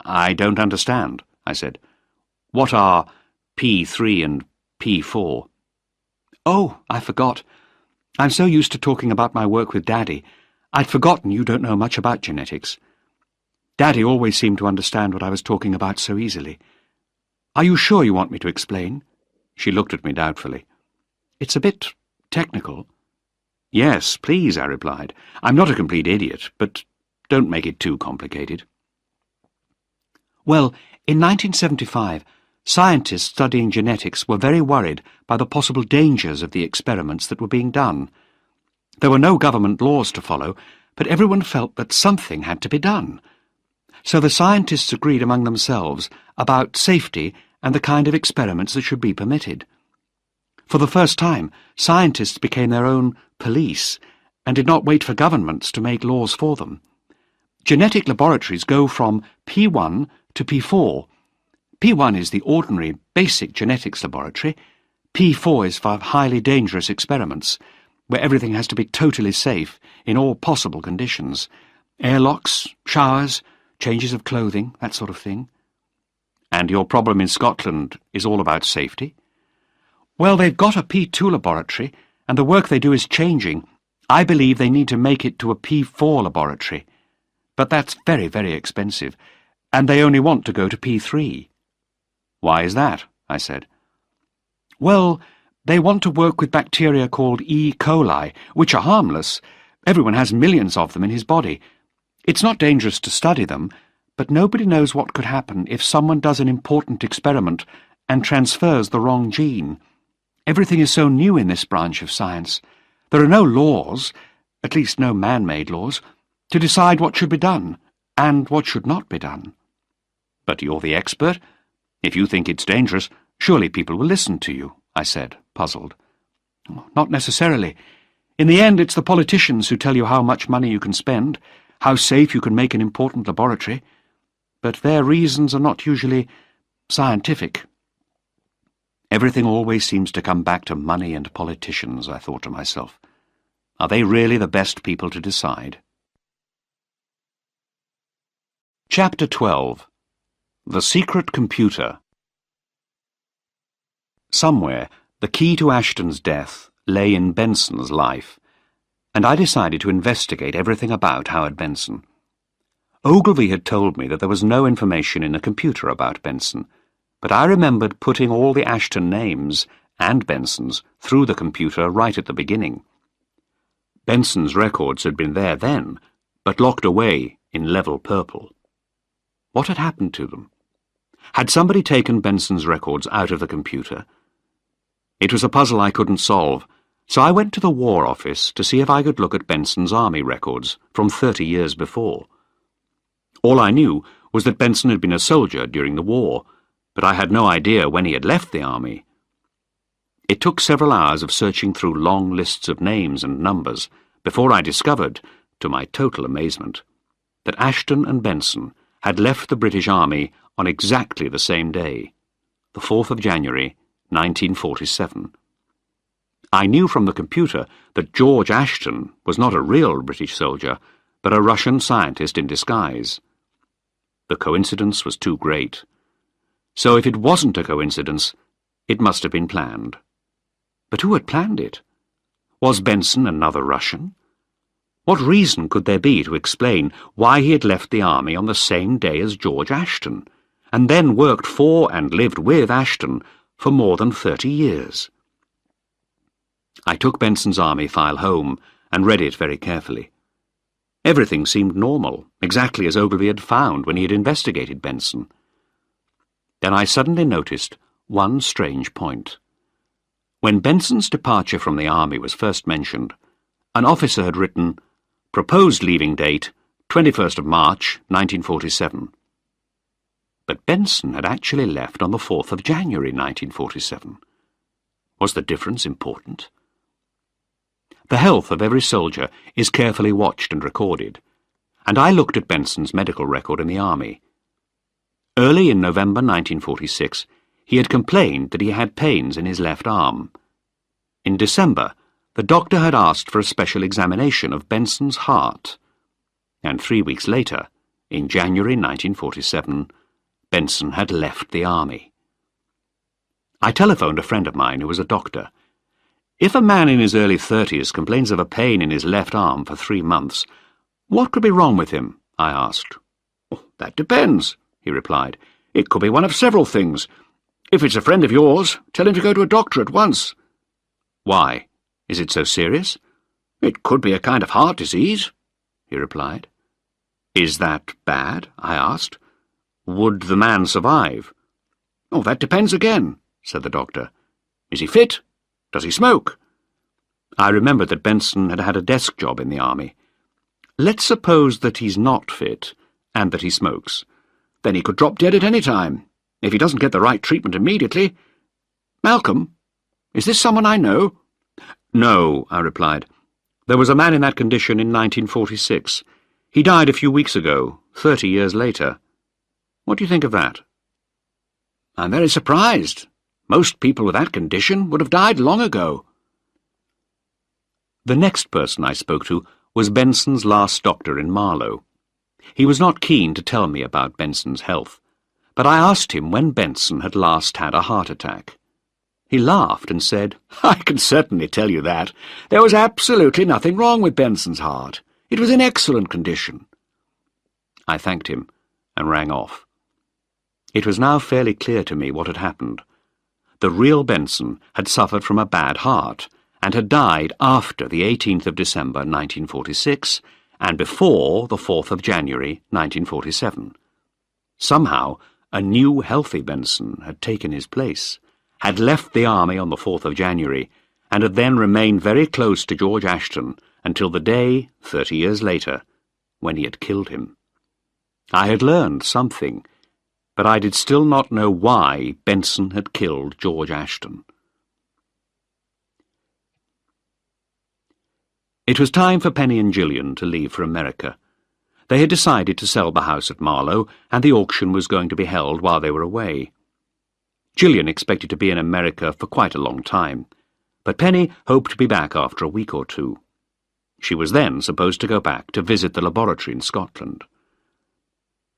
A: "I don't understand," I said. "What are P3 and P4? "Oh, I forgot. I'm so used to talking about my work with Daddy.
B: I'd forgotten you don't know much about genetics. Daddy always seemed to understand what I was talking about so easily. Are you sure you want me to explain? She looked at me doubtfully. It's a bit technical.
A: Yes, please, I replied. I'm not a complete idiot, but don't make it too complicated.
B: Well, in 1975, scientists studying genetics were very worried by the possible dangers of the experiments that were being done. There were no government laws to follow, but everyone felt that something had to be done. So the scientists agreed among themselves about safety and the kind of experiments that should be permitted. For the first time, scientists became their own police and did not wait for governments to make laws for them. Genetic laboratories go from P1 to P4. P1 is the ordinary, basic genetics laboratory. P4 is for highly dangerous experiments, where everything has to be totally safe in all possible conditions. Airlocks, showers, changes of clothing, that sort of thing.
A: And your problem in Scotland is all about safety?
B: Well, they've got a P2 laboratory, and the work they do is changing. I believe they need to make it to a P4 laboratory. But that's very, very expensive, and they only want to go to P3.
A: Why is that? I said.
B: Well, they want to work with bacteria called E. coli, which are harmless. Everyone has millions of them in his body. It's not dangerous to study them, but nobody knows what could happen if someone does an important experiment and transfers the wrong gene. Everything is so new in this branch of science. There are no laws, at least no man-made laws, to decide what should be done and what should not be done.
A: But you're the expert. If you think it's dangerous, surely people will listen to you, I said, puzzled.
B: Not necessarily. In the end, it's the politicians who tell you how much money you can spend, how safe you can make an important laboratory, but their reasons are not usually scientific.
A: Everything always seems to come back to money and politicians, I thought to myself. Are they really the best people to decide? Chapter 12. The Secret Computer. Somewhere, the key to Ashton's death lay in Benson's life, and I decided to investigate everything about Howard Benson. Ogilvy had told me that there was no information in the computer about Benson, but I remembered putting all the Ashton names and Benson's through the computer right at the beginning. Benson's records had been there then, but locked away in level purple. What had happened to them? Had somebody taken Benson's records out of the computer? It was a puzzle I couldn't solve, so I went to the War Office to see if I could look at Benson's army records from 30 years before. All I knew was that Benson had been a soldier during the war, but I had no idea when he had left the army. It took several hours of searching through long lists of names and numbers before I discovered, to my total amazement, that Ashton and Benson had left the British Army on exactly the same day, the 4th of January, 1947. I knew from the computer that George Ashton was not a real British soldier, but a Russian scientist in disguise. The coincidence was too great. So if it wasn't a coincidence, it must have been planned. But who had planned it? Was Benson another Russian? What reason could there be to explain why he had left the army on the same day as George Ashton, and then worked for and lived with Ashton for more than 30 years? I took Benson's army file home and read it very carefully. Everything seemed normal, exactly as Ogilvy had found when he had investigated Benson. Then I suddenly noticed one strange point. When Benson's departure from the army was first mentioned, an officer had written, "Proposed leaving date, 21st of March, 1947. But Benson had actually left on the 4th of January, 1947. Was the difference important? The health of every soldier is carefully watched and recorded, and I looked at Benson's medical record in the army. Early in November 1946, he had complained that he had pains in his left arm. In December, the doctor had asked for a special examination of Benson's heart, and 3 weeks later, in January 1947, Benson had left the army. I telephoned a friend of mine who was a doctor. If a man in his early 30s complains of a pain in his left arm for 3 months, What could be wrong with him? I asked. "Oh, that depends," he replied. "It could be one of several things. If it's a friend of yours, tell him to go to a doctor at once." "Why? Is it so serious?" "It could be a kind of heart disease," he replied. "Is that bad?" I asked. "Would the man survive?" "Oh, that depends again," said the doctor. "Is he fit? Does he smoke?" I remembered that Benson had had a desk job in the army. "Let's suppose that he's not fit, and that he smokes.
B: Then he could drop dead at any time, if he doesn't get the right treatment immediately. Malcolm, is this someone I know?"
A: "No," I replied. "There was a man in that condition in 1946. He died a few weeks ago, 30 years later. What do you think of that?"
B: "I'm very surprised. Most people with that condition would have died long ago."
A: The next person I spoke to was Benson's last doctor in Marlow. He was not keen to tell me about Benson's health, but I asked him when Benson had last had a heart attack. He laughed and said,
B: "I can certainly tell you that. There was absolutely nothing wrong with Benson's heart. It was in excellent condition."
A: I thanked him and rang off. It was now fairly clear to me what had happened. The real Benson had suffered from a bad heart and had died after the 18th of December 1946 and before the 4th of January 1947. Somehow, a new healthy Benson had taken his place, had left the army on the 4th of January, and had then remained very close to George Ashton until the day, 30 years later, when he had killed him. I had learned something, but I did still not know why Benson had killed George Ashton. It was time for Penny and Gillian to leave for America. They had decided to sell the house at Marlow, and the auction was going to be held while they were away. Gillian expected to be in America for quite a long time, but Penny hoped to be back after a week or two. She was then supposed to go back to visit the laboratory in Scotland.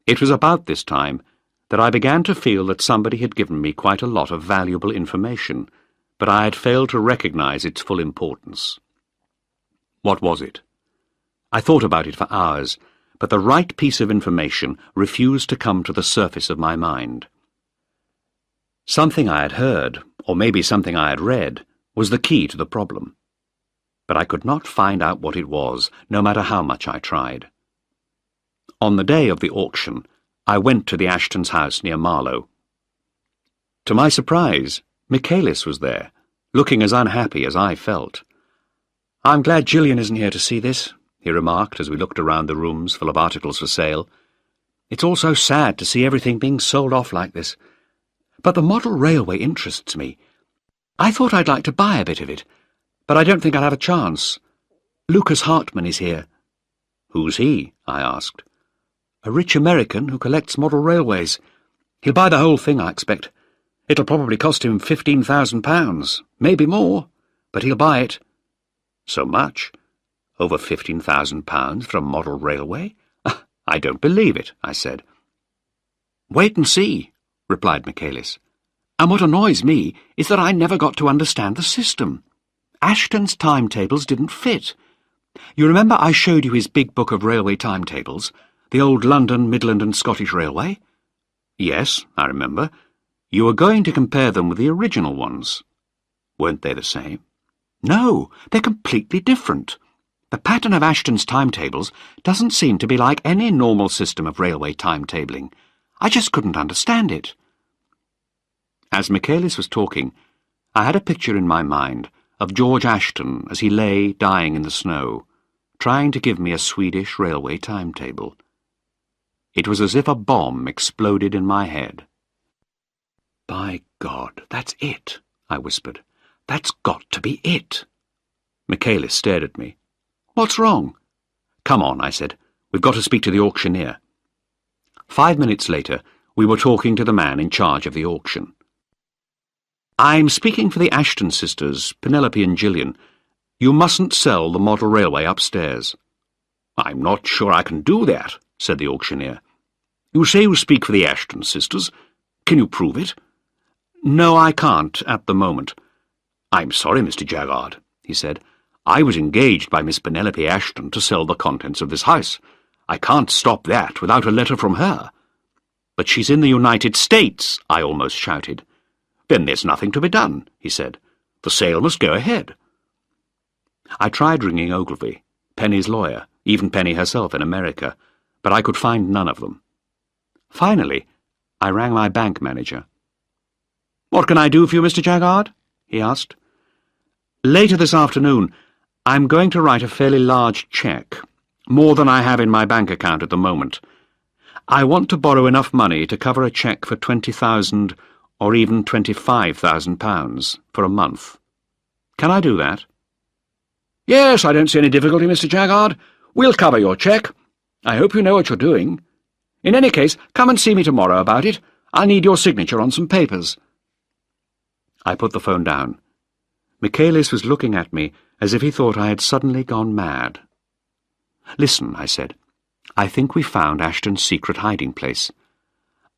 A: It was about this time that I began to feel that somebody had given me quite a lot of valuable information, but I had failed to recognize its full importance. What was it? I thought about it for hours, but the right piece of information refused to come to the surface of my mind. Something I had heard, or maybe something I had read, was the key to the problem. But I could not find out what it was, no matter how much I tried. On the day of the auction, I went to the Ashtons' house near Marlow. To my surprise, Michaelis was there, looking as unhappy as I felt.
B: "I'm glad Gillian isn't here to see this," he remarked as we looked around the rooms full of articles for sale. "It's all so sad to see everything being sold off like this. But the model railway interests me. I thought I'd like to buy a bit of it, but I don't think I'll have a chance. Lucas Hartman is here."
A: "Who's he?" I asked.
B: "A rich American who collects model railways. He'll buy the whole thing, I expect. It'll probably cost him £15,000, maybe more, but he'll buy it."
A: "So much? Over £15,000 for a model railway? I don't believe it," I said.
B: "Wait and see," replied Michaelis. "And what annoys me is that I never got to understand the system. Ashton's timetables didn't fit. You remember I showed you his big book of railway timetables, the old London, Midland and Scottish Railway?"
A: "Yes, I remember. You were going to compare them with the original ones. Weren't they the same?"
B: "No, they're completely different. The pattern of Ashton's timetables doesn't seem to be like any normal system of railway timetabling. I just couldn't understand it."
A: As Michaelis was talking, I had a picture in my mind of George Ashton as he lay dying in the snow, trying to give me a Swedish railway timetable. It was as if a bomb exploded in my head.
B: "By God, that's it," I whispered. "That's got to be it."
A: Michaelis stared at me.
B: "What's wrong?"
A: "Come on," I said. "We've got to speak to the auctioneer." 5 minutes later, we were talking to the man in charge of the auction. "I'm speaking for the Ashton sisters, Penelope and Gillian. You mustn't sell the model railway upstairs."
B: "I'm not sure I can do that," said the auctioneer. "You say you speak for the Ashton sisters. Can you prove it?"
A: "No, I can't, at the moment."
B: "I'm sorry, Mr. Jaggard," he said.
A: I was engaged by Miss Penelope Ashton to sell the contents of this house. I can't stop that without a letter from her. But she's in the United States, I almost shouted. Then there's nothing to be done, he said. The sale must go ahead. I tried ringing Ogilvy, Penny's lawyer, even Penny herself in America, but I could find none of them. Finally, I rang my bank manager. "What can I do for you, Mr. Jaggard?" he asked. "Later this afternoon, I'm going to write a fairly large cheque, more than I have in my bank account at the moment. I want to borrow enough money to cover a cheque for £20,000 or even £25,000 for a month. Can I do that?" "Yes, I don't see any difficulty, Mr. Jaggard. We'll cover your cheque. I hope you know what you're doing. In any case, come and see me tomorrow about it. I'll need your signature on some papers." I put the phone down. Michaelis was looking at me as if he thought I had suddenly gone mad. "Listen," I said. "I think we found Ashton's secret hiding place.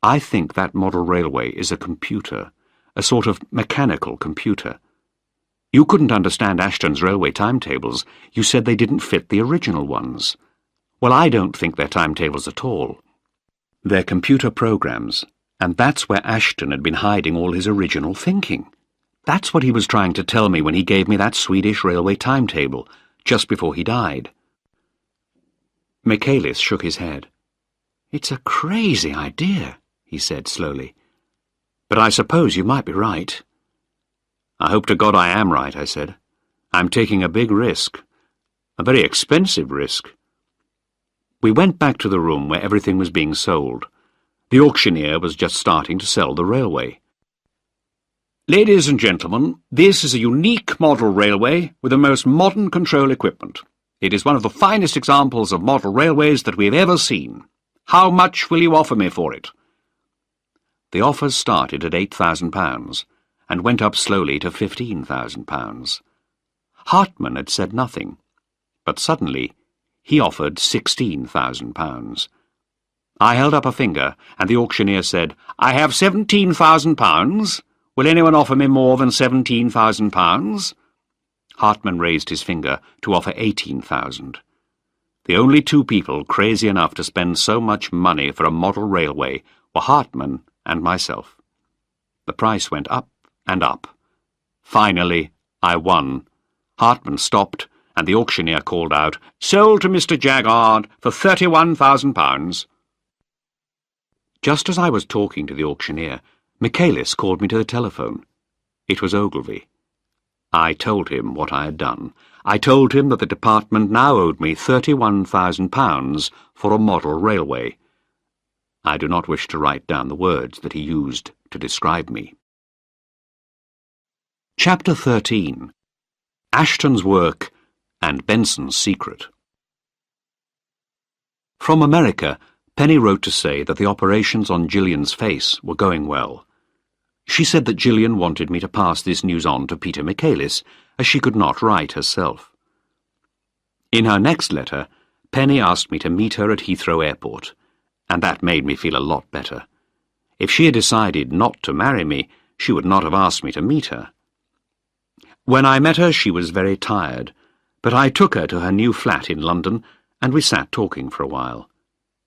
A: I think that model railway is a computer, a sort of mechanical computer. You couldn't understand Ashton's railway timetables. You said they didn't fit the original ones. Well, I don't think they're timetables at all. They're computer programs, and that's where Ashton had been hiding all his original thinking. That's what he was trying to tell me when he gave me that Swedish railway timetable, just before he died." Michaelis shook his head. "It's a crazy idea," he said slowly. "But I suppose you might be right." "I hope to God I am right," I said. "I'm taking a big risk. A very expensive risk." We went back to the room where everything was being sold. The auctioneer was just starting to sell the railway. "Ladies and gentlemen, this is a unique model railway with the most modern control equipment. It is one of the finest examples of model railways that we have ever seen. How much will you offer me for it?" The offers started at £8,000 and went up slowly to £15,000. Hartman had said nothing, but suddenly he offered £16,000. I held up a finger, and the auctioneer said, "I have £17,000. Will anyone offer me more than £17,000? Hartman raised his finger to offer £18,000. The only two people crazy enough to spend so much money for a model railway were Hartman and myself. The price went up and up. Finally, I won. Hartman stopped, and the auctioneer called out, "Sold to Mr. Jaggard for £31,000. Just as I was talking to the auctioneer, Michaelis called me to the telephone. It was Ogilvy. I told him what I had done. I told him that the department now owed me £31,000 for a model railway. I do not wish to write down the words that he used to describe me. Chapter 13. Ashton's Work and Benson's Secret. From America, Penny wrote to say that the operations on Gillian's face were going well. She said that Gillian wanted me to pass this news on to Peter Michaelis, as she could not write herself. In her next letter, Penny asked me to meet her at Heathrow Airport, and that made me feel a lot better. If she had decided not to marry me, she would not have asked me to meet her. When I met her, she was very tired, but I took her to her new flat in London, and we sat talking for a while.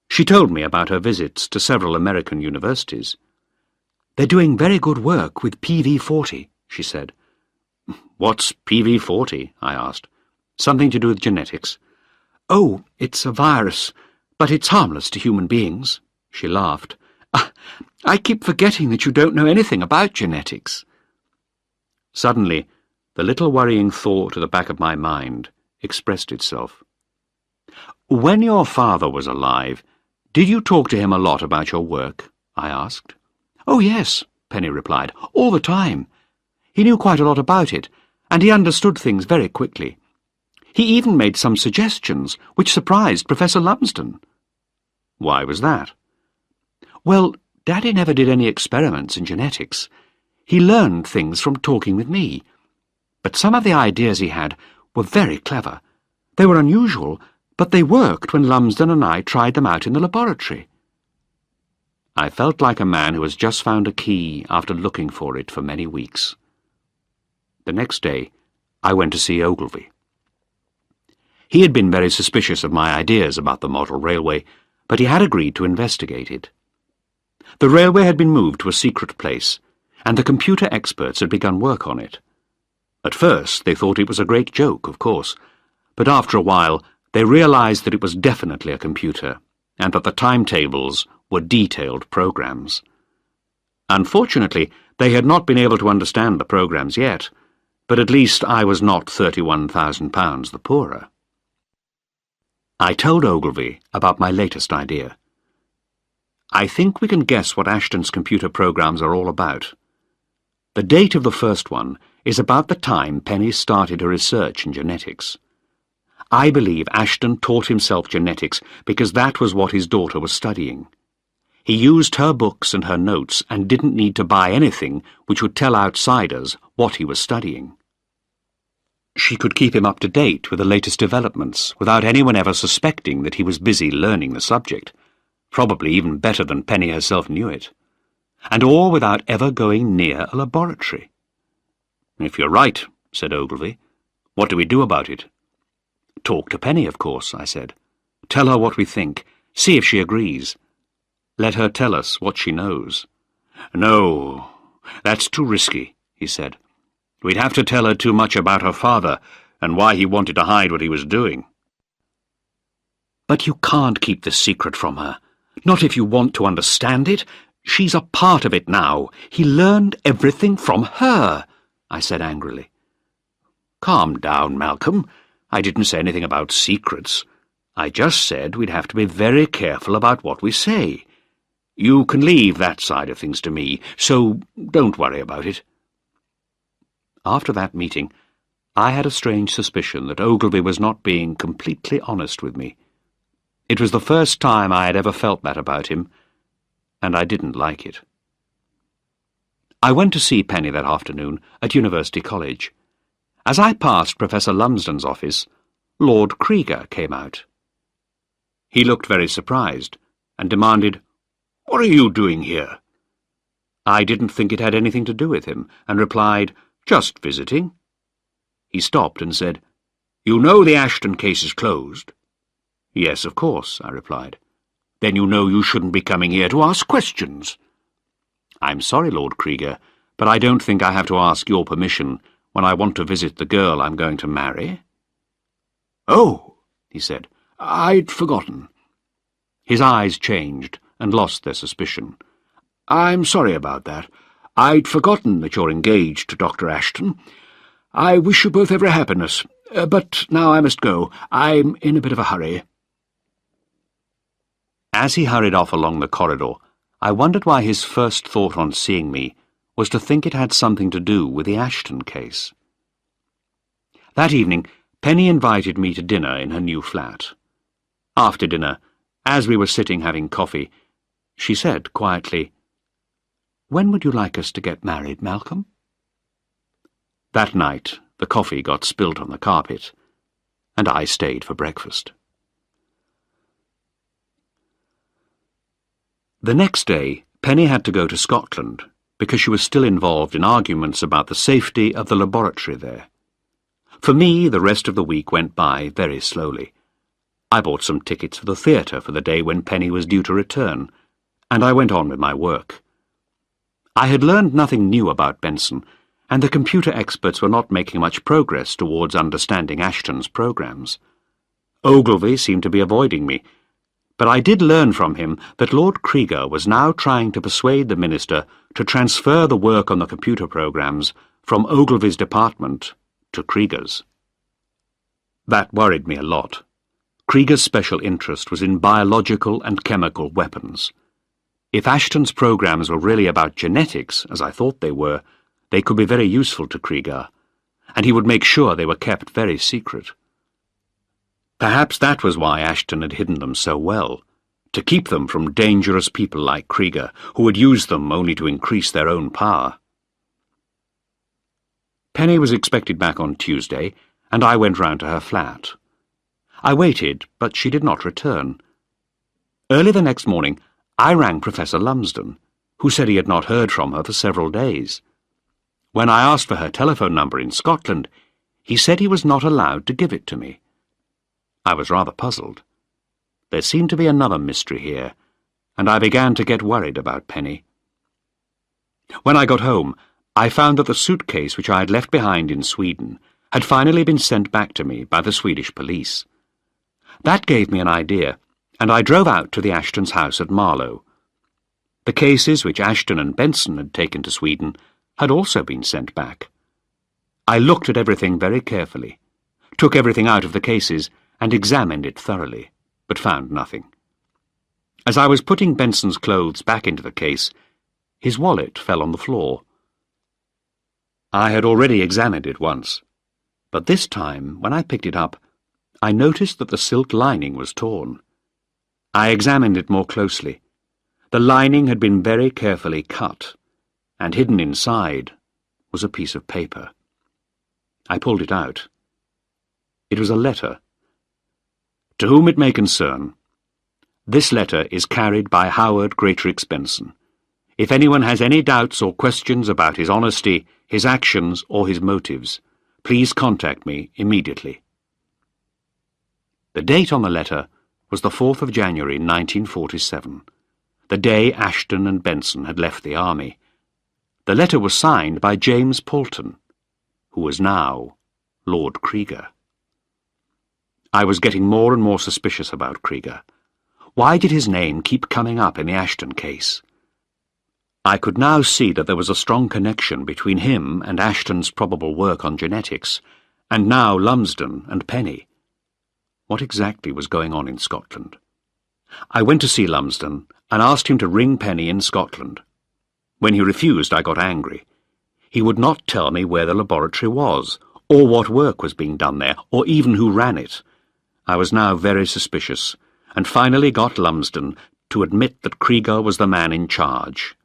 A: She told me about her visits to several American universities. "They're doing very good work with PV40, she said. "What's PV40? I asked. "Something to do with genetics." "Oh, it's a virus, but it's harmless to human beings," she laughed. "I keep forgetting that you don't know anything about genetics." Suddenly, the little worrying thought at the back of my mind expressed itself. "When your father was alive, did you talk to him a lot about your work?" I asked. "Oh, yes," Penny replied, "all the time. He knew quite a lot about it, and he understood things very quickly. He even made some suggestions which surprised Professor Lumsden." "Why was that?" "Well, Daddy never did any experiments in genetics. He learned things from talking with me. But some of the ideas he had were very clever. They were unusual, but they worked when Lumsden and I tried them out in the laboratory." I felt like a man who has just found a key after looking for it for many weeks. The next day, I went to see Ogilvy.
B: He had been very suspicious of my ideas about the model railway, but he had agreed to investigate it. The railway had been moved to a secret place, and the computer experts had begun work on it. At first they thought it was a great joke, of course, but after a while they realized that it was definitely a computer, and that the timetables were detailed programs. Unfortunately, they had not been able to understand the programs yet, but at least I was not £31,000 the poorer. I told Ogilvy about my latest idea. I think we can guess what Ashton's computer programs are all about. The date of the first one is about the time Penny started her research in genetics. I believe Ashton taught himself genetics because that was what his daughter was studying. He used her books and her notes and didn't need to buy anything which would tell outsiders what he was studying. She could keep him up to date with the latest developments without anyone ever suspecting that he was busy learning the subject, probably even better than Penny herself knew it, and all without ever going near a laboratory. "If you're right," said Ogilvy, "what do we do about it?" "Talk to Penny, of course," I said. "Tell her what we think. See if she agrees. Let her tell us what she knows." "No, that's too risky," he said. "We'd have to tell her too much about her father and why he wanted to hide what he was doing." "But you can't keep this secret from her. Not if you want to understand it. She's a part of it now. He learned everything from her," I said angrily. "Calm down, Malcolm. I didn't say anything about secrets. I just said we'd have to be very careful about what we say. You can leave that side of things to me, so don't worry about it." After that meeting, I had a strange suspicion that Ogilvy was not being completely honest with me. It was the first time I had ever felt that about him, and I didn't like it. I went to see Penny that afternoon at University College. As I passed Professor Lumsden's office, Lord Krieger came out. He looked very surprised and demanded, "What are you doing here?" I didn't think it had anything to do with him, and replied, "Just visiting." He stopped and said, "You know the Ashton case is closed?" "Yes, of course," I replied. "Then you know you shouldn't be coming here to ask questions." "I'm sorry, Lord Krieger, but I don't think I have to ask your permission when I want to visit the girl I'm going to marry." "Oh," he said, "I'd forgotten." His eyes changed and lost their suspicion. "I'm sorry about that. I'd forgotten that you're engaged to Dr. Ashton. I wish you both every happiness, but now I must go. I'm in a bit of a hurry." As he hurried off along the corridor, I wondered why his first thought on seeing me was to think it had something to do with the Ashton case. That evening, Penny invited me to dinner in her new flat. After dinner, as we were sitting having coffee, she said quietly, "When would you like us to get married, Malcolm?" That night, the coffee got spilt on the carpet, and I stayed for breakfast. The next day, Penny had to go to Scotland because she was still involved in arguments about the safety of the laboratory there. For me, the rest of the week went by very slowly. I bought some tickets for the theatre for the day when Penny was due to return, and I went on with my work. I had learned nothing new about Benson, and the computer experts were not making much progress towards understanding Ashton's programs. Ogilvy seemed to be avoiding me, but I did learn from him that Lord Krieger was now trying to persuade the minister to transfer the work on the computer programs from Ogilvy's department to Krieger's. That worried me a lot. Krieger's special interest was in biological and chemical weapons. If Ashton's programs were really about genetics, as I thought they were, they could be very useful to Krieger, and he would make sure they were kept very secret. Perhaps that was why Ashton had hidden them so well, to keep them from dangerous people like Krieger, who would use them only to increase their own power. Penny was expected back on Tuesday, and I went round to her flat. I waited, but she did not return. Early the next morning, I rang Professor Lumsden, who said he had not heard from her for several days. When I asked for her telephone number in Scotland, he said he was not allowed to give it to me. I was rather puzzled. There seemed to be another mystery here, and I began to get worried about Penny. When I got home, I found that the suitcase which I had left behind in Sweden had finally been sent back to me by the Swedish police. That gave me an idea, and I drove out to the Ashtons' house at Marlow. The cases which Ashton and Benson had taken to Sweden had also been sent back. I looked at everything very carefully, took everything out of the cases and examined it thoroughly, but found nothing. As I was putting Benson's clothes back into the case, his wallet fell on the floor. I had already examined it once, but this time, when I picked it up, I noticed that the silk lining was torn. I examined it more closely. The lining had been very carefully cut, and hidden inside was a piece of paper. I pulled it out. It was a letter. To whom it may concern, this letter is carried by Howard Greatrix Benson. If anyone has any doubts or questions about his honesty, his actions, or his motives, please contact me immediately. The date on the letter was the 4th of January 1947, the day Ashton and Benson had left the army. The letter was signed by James Poulton, who was now Lord Krieger. I was getting more and more suspicious about Krieger. Why did his name keep coming up in the Ashton case? I could now see that there was a strong connection between him and Ashton's probable work on genetics, and now Lumsden and Penny. What exactly was going on in Scotland? I went to see Lumsden and asked him to ring Penny in Scotland. When he refused, I got angry. He would not tell me where the laboratory was, or what work was being done there, or even who ran it. I was now very suspicious, and finally got Lumsden to admit that Krieger was the man in charge.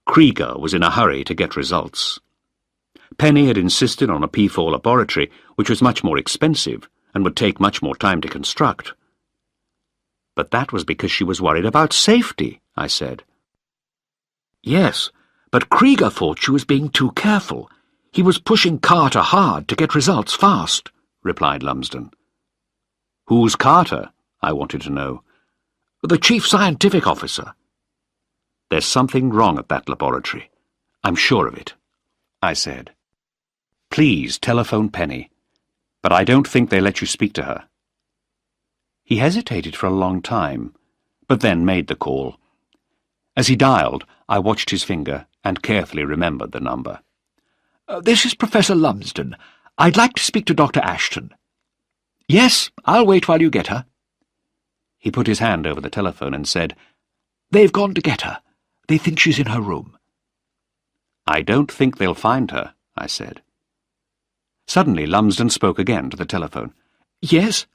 B: Krieger was in a hurry to get results. Penny had insisted on a P4 laboratory, which was much more expensive and would take much more time to construct. But that was because she was worried about safety, I said. Yes, but Krieger thought she was being too careful. He was pushing Carter hard to get results fast, replied Lumsden. Who's Carter? I wanted to know. The chief scientific officer. There's something wrong at that laboratory. I'm sure of it, I said. Please telephone Penny, but I don't think they let you speak to her. He hesitated for a long time, but then made the call. As he dialed, I watched his finger and carefully remembered the number. This is Professor Lumsden. I'd like to speak to Dr. Ashton. Yes, I'll wait while you get her. He put his hand over the telephone and said, They've gone to get her. They think she's in her room. I don't think they'll find her, I said. Suddenly Lumsden spoke again to the telephone. Yes?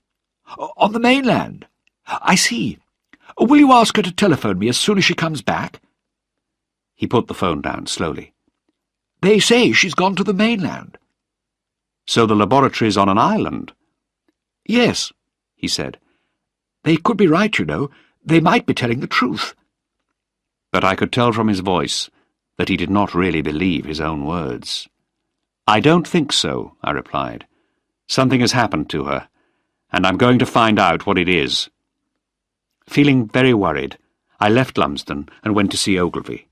B: On the mainland. I see. Will you ask her to telephone me as soon as she comes back? He put the phone down slowly. They say she's gone to the mainland. So the laboratory's on an island? Yes, he said. They could be right, you know. They might be telling the truth. But I could tell from his voice that he did not really believe his own words. I don't think so, I replied. Something has happened to her, and I'm going to find out what it is. Feeling very worried, I left Lumsden and went to see Ogilvy.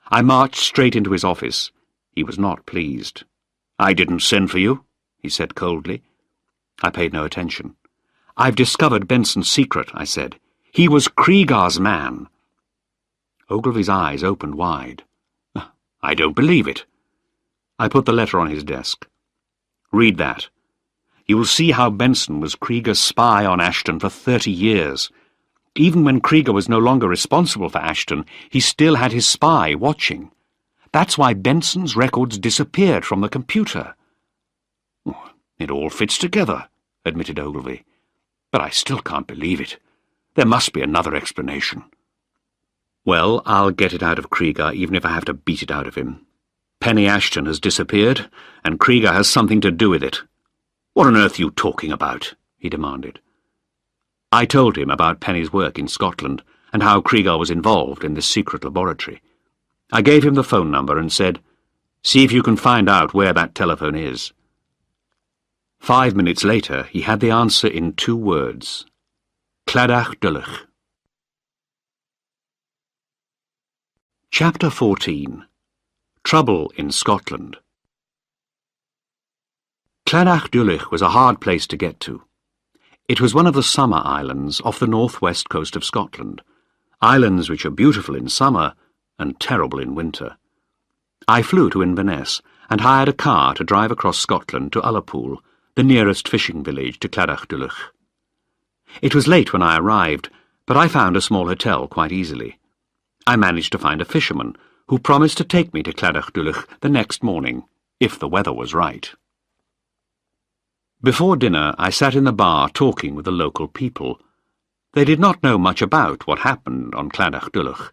B: I marched straight into his office. He was not pleased. I didn't send for you, he said coldly. I paid no attention. I've discovered Benson's secret, I said. He was Krieger's man. Ogilvy's eyes opened wide. I don't believe it. I put the letter on his desk. Read that. You will see how Benson was Krieger's spy on Ashton for 30 years. Even when Krieger was no longer responsible for Ashton, he still had his spy watching. That's why Benson's records disappeared from the computer. It all fits together, admitted Ogilvy. But I still can't believe it. There must be another explanation. Well, I'll get it out of Krieger, even if I have to beat it out of him. Penny Ashton has disappeared, and Krieger has something to do with it. What on earth are you talking about? He demanded. I told him about Penny's work in Scotland, and how Krieger was involved in this secret laboratory. I gave him the phone number and said, See if you can find out where that telephone is. 5 minutes later, he had the answer in 2 words. Cladach Dulwch. Chapter 14. Trouble in Scotland. Cladach Dulwch was a hard place to get to. It was one of the summer islands off the northwest coast of Scotland, islands which are beautiful in summer and terrible in winter. I flew to Inverness and hired a car to drive across Scotland to Ullapool, the nearest fishing village to Cladach Dulwch. It was late when I arrived, but I found a small hotel quite easily. I managed to find a fisherman who promised to take me to Cladach Dulwch the next morning, if the weather was right. Before dinner, I sat in the bar talking with the local people. They did not know much about what happened on Cladach Dulwch.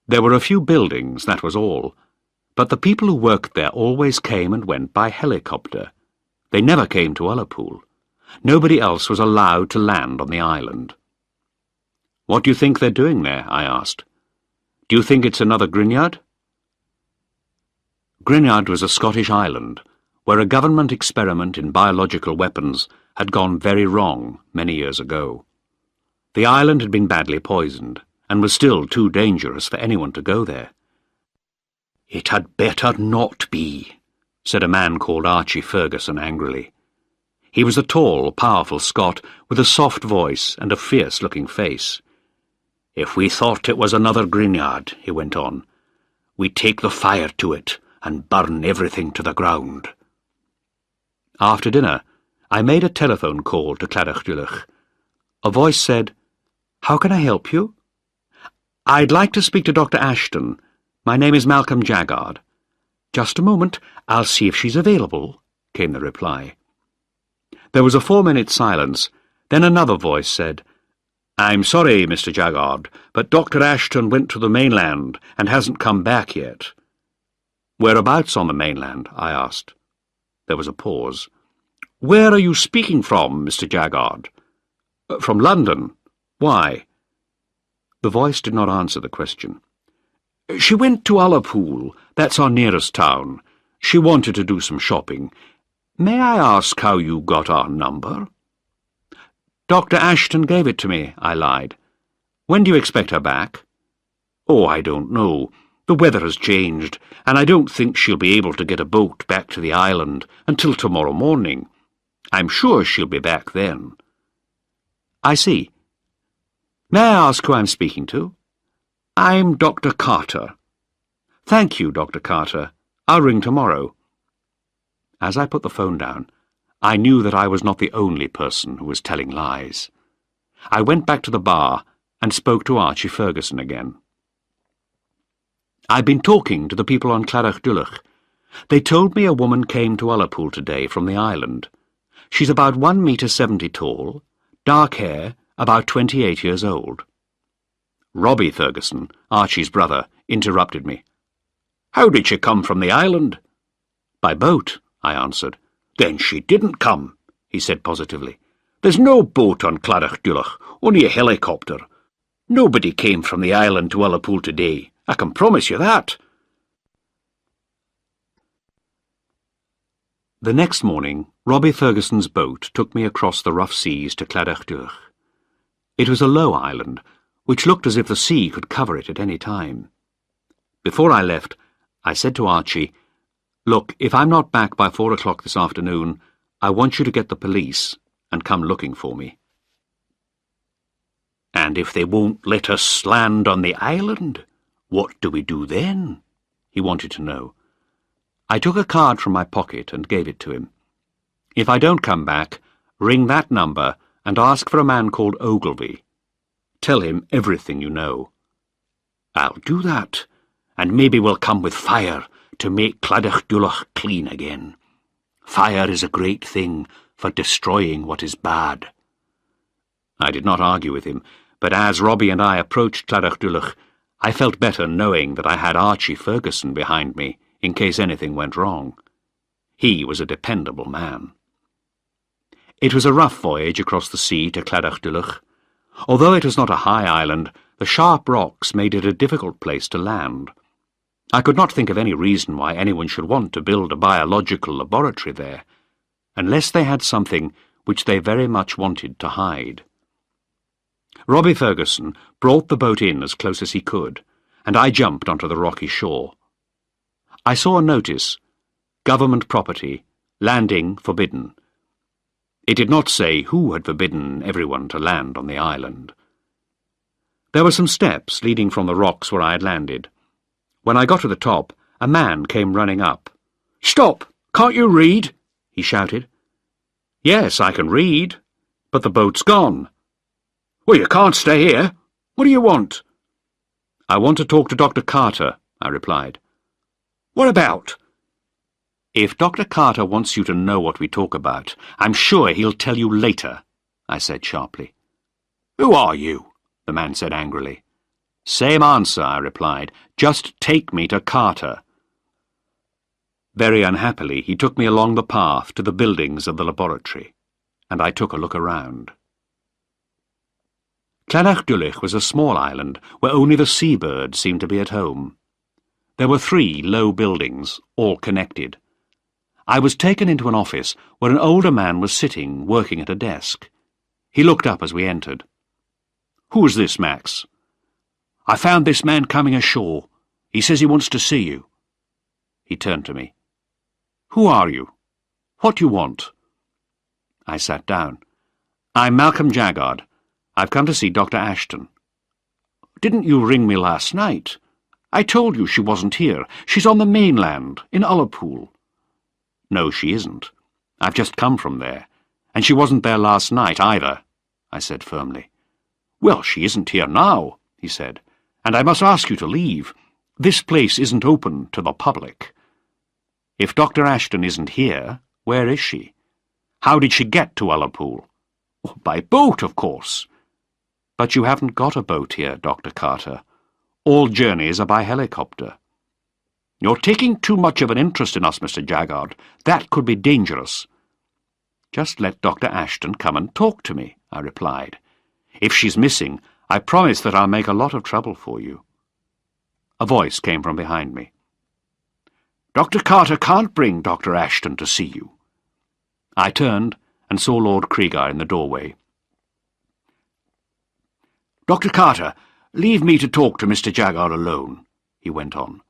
B: There were a few buildings, that was all, but the people who worked there always came and went by helicopter. They never came to Ullapool. Nobody else was allowed to land on the island. "What do you think they're doing there?" I asked. "Do you think it's another Grignard?" Grignard was a Scottish island where a government experiment in biological weapons had gone very wrong many years ago. The island had been badly poisoned and was still too dangerous for anyone to go there. "It had better not be," said a man called Archie Ferguson angrily. He was a tall, powerful Scot with a soft voice and a fierce-looking face. "If we thought it was another Grignard," he went on, "we'd take the fire to it and burn everything to the ground." After dinner, I made a telephone call to Cladach Dulwch. A voice said, "How can I help you?" "I'd like to speak to Dr. Ashton. My name is Malcolm Jaggard." "Just a moment, I'll see if she's available," came the reply. There was a 4-minute silence. Then another voice said, "I'm sorry, Mr. Jaggard, but Dr. Ashton went to the mainland and hasn't come back yet." "Whereabouts on the mainland?" I asked. There was a pause. "Where are you speaking from, Mr. Jaggard?" "From London. Why?" The voice did not answer the question. "She went to Ullapool. That's our nearest town. She wanted to do some shopping. May I ask how you got our number?" "Dr. Ashton gave it to me," I lied. "When do you expect her back?" "Oh, I don't know. The weather has changed, and I don't think she'll be able to get a boat back to the island until tomorrow morning. I'm sure she'll be back then." "I see. May I ask who I'm speaking to?" "I'm Dr. Carter." "Thank you, Dr. Carter. I'll ring tomorrow." As I put the phone down, I knew that I was not the only person who was telling lies. I went back to the bar and spoke to Archie Ferguson again. "I've been talking to the people on Cladach Dulwch. They told me a woman came to Ullapool today from the island. She's about 1.70 meters tall, dark hair, about 28 years old." Robbie Ferguson, Archie's brother, interrupted me. "How did she come from the island?" "By boat," I answered. "Then she didn't come," he said positively. "There's no boat on Cladach Dulwch, only a helicopter. Nobody came from the island to Ullapool today, I can promise you that." The next morning, Robbie Ferguson's boat took me across the rough seas to Cladach Dulwch. It was a low island, which looked as if the sea could cover it at any time. Before I left, I said to Archie, "Look, if I'm not back by 4 o'clock this afternoon, I want you to get the police and come looking for me." "And if they won't let us land on the island, what do we do then?" he wanted to know. I took a card from my pocket and gave it to him. "If I don't come back, ring that number and ask for a man called Ogilvy. Tell him everything you know." "I'll do that, and maybe we'll come with fire to make Cladach Dulwch clean again. Fire is a great thing for destroying what is bad." I did not argue with him, but as Robbie and I approached Cladach Dulwch, I felt better knowing that I had Archie Ferguson behind me in case anything went wrong. He was a dependable man. It was a rough voyage across the sea to Cladach Dulwch. Although it was not a high island, the sharp rocks made it a difficult place to land. I could not think of any reason why anyone should want to build a biological laboratory there, unless they had something which they very much wanted to hide. Robbie Ferguson brought the boat in as close as he could, and I jumped onto the rocky shore. I saw a notice, "Government property, landing forbidden." It did not say who had forbidden everyone to land on the island. There were some steps leading from the rocks where I had landed. When I got to the top, a man came running up. "Stop! Can't you read?" he shouted. "Yes, I can read, but the boat's gone." "Well, you can't stay here. What do you want?" "I want to talk to Dr. Carter," I replied. "What about?" "If Dr. Carter wants you to know what we talk about, I'm sure he'll tell you later," I said sharply. "Who are you?" the man said angrily. "Same answer," I replied. "Just take me to Carter." Very unhappily, he took me along the path to the buildings of the laboratory, and I took a look around. Clanachdulach was a small island where only the seabirds seemed to be at home. There were 3 low buildings, all connected. I was taken into an office where an older man was sitting, working at a desk. He looked up as we entered. "Who is this, Max?" "I found this man coming ashore. He says he wants to see you." He turned to me. "Who are you? What do you want?" I sat down. "I'm Malcolm Jaggard. I've come to see Dr. Ashton." "Didn't you ring me last night? I told you she wasn't here. She's on the mainland, in Ullapool." "No, she isn't. I've just come from there. And she wasn't there last night either," I said firmly. "Well, she isn't here now," he said, "and I must ask you to leave. This place isn't open to the public." "If Dr. Ashton isn't here, where is she? How did she get to Ullapool?" "By boat, of course." "But you haven't got a boat here, Dr. Carter. All journeys are by helicopter." "You're taking too much of an interest in us, Mr. Jaggard. That could be dangerous." "Just let Dr. Ashton come and talk to me," I replied. "If she's missing, I promise that I'll make a lot of trouble for you." A voice came from behind me. "Dr. Carter can't bring Dr. Ashton to see you." I turned and saw Lord Krieger in the doorway. "Dr. Carter, leave me to talk to Mr. Jaggard alone," he went on.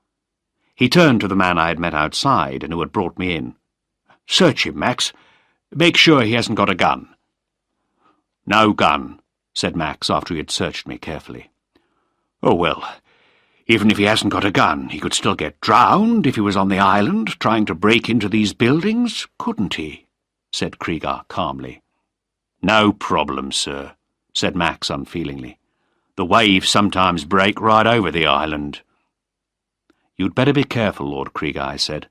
B: He turned to the man I had met outside and who had brought me in. "Search him, Max. Make sure he hasn't got a gun." "No gun," said Max after he had searched me carefully. "Oh, well, even if he hasn't got a gun, he could still get drowned if he was on the island trying to break into these buildings, couldn't he?" said Krieger calmly. "No problem, sir," said Max unfeelingly. "The waves sometimes break right over the island." "You'd better be careful, Lord Krieger," I said.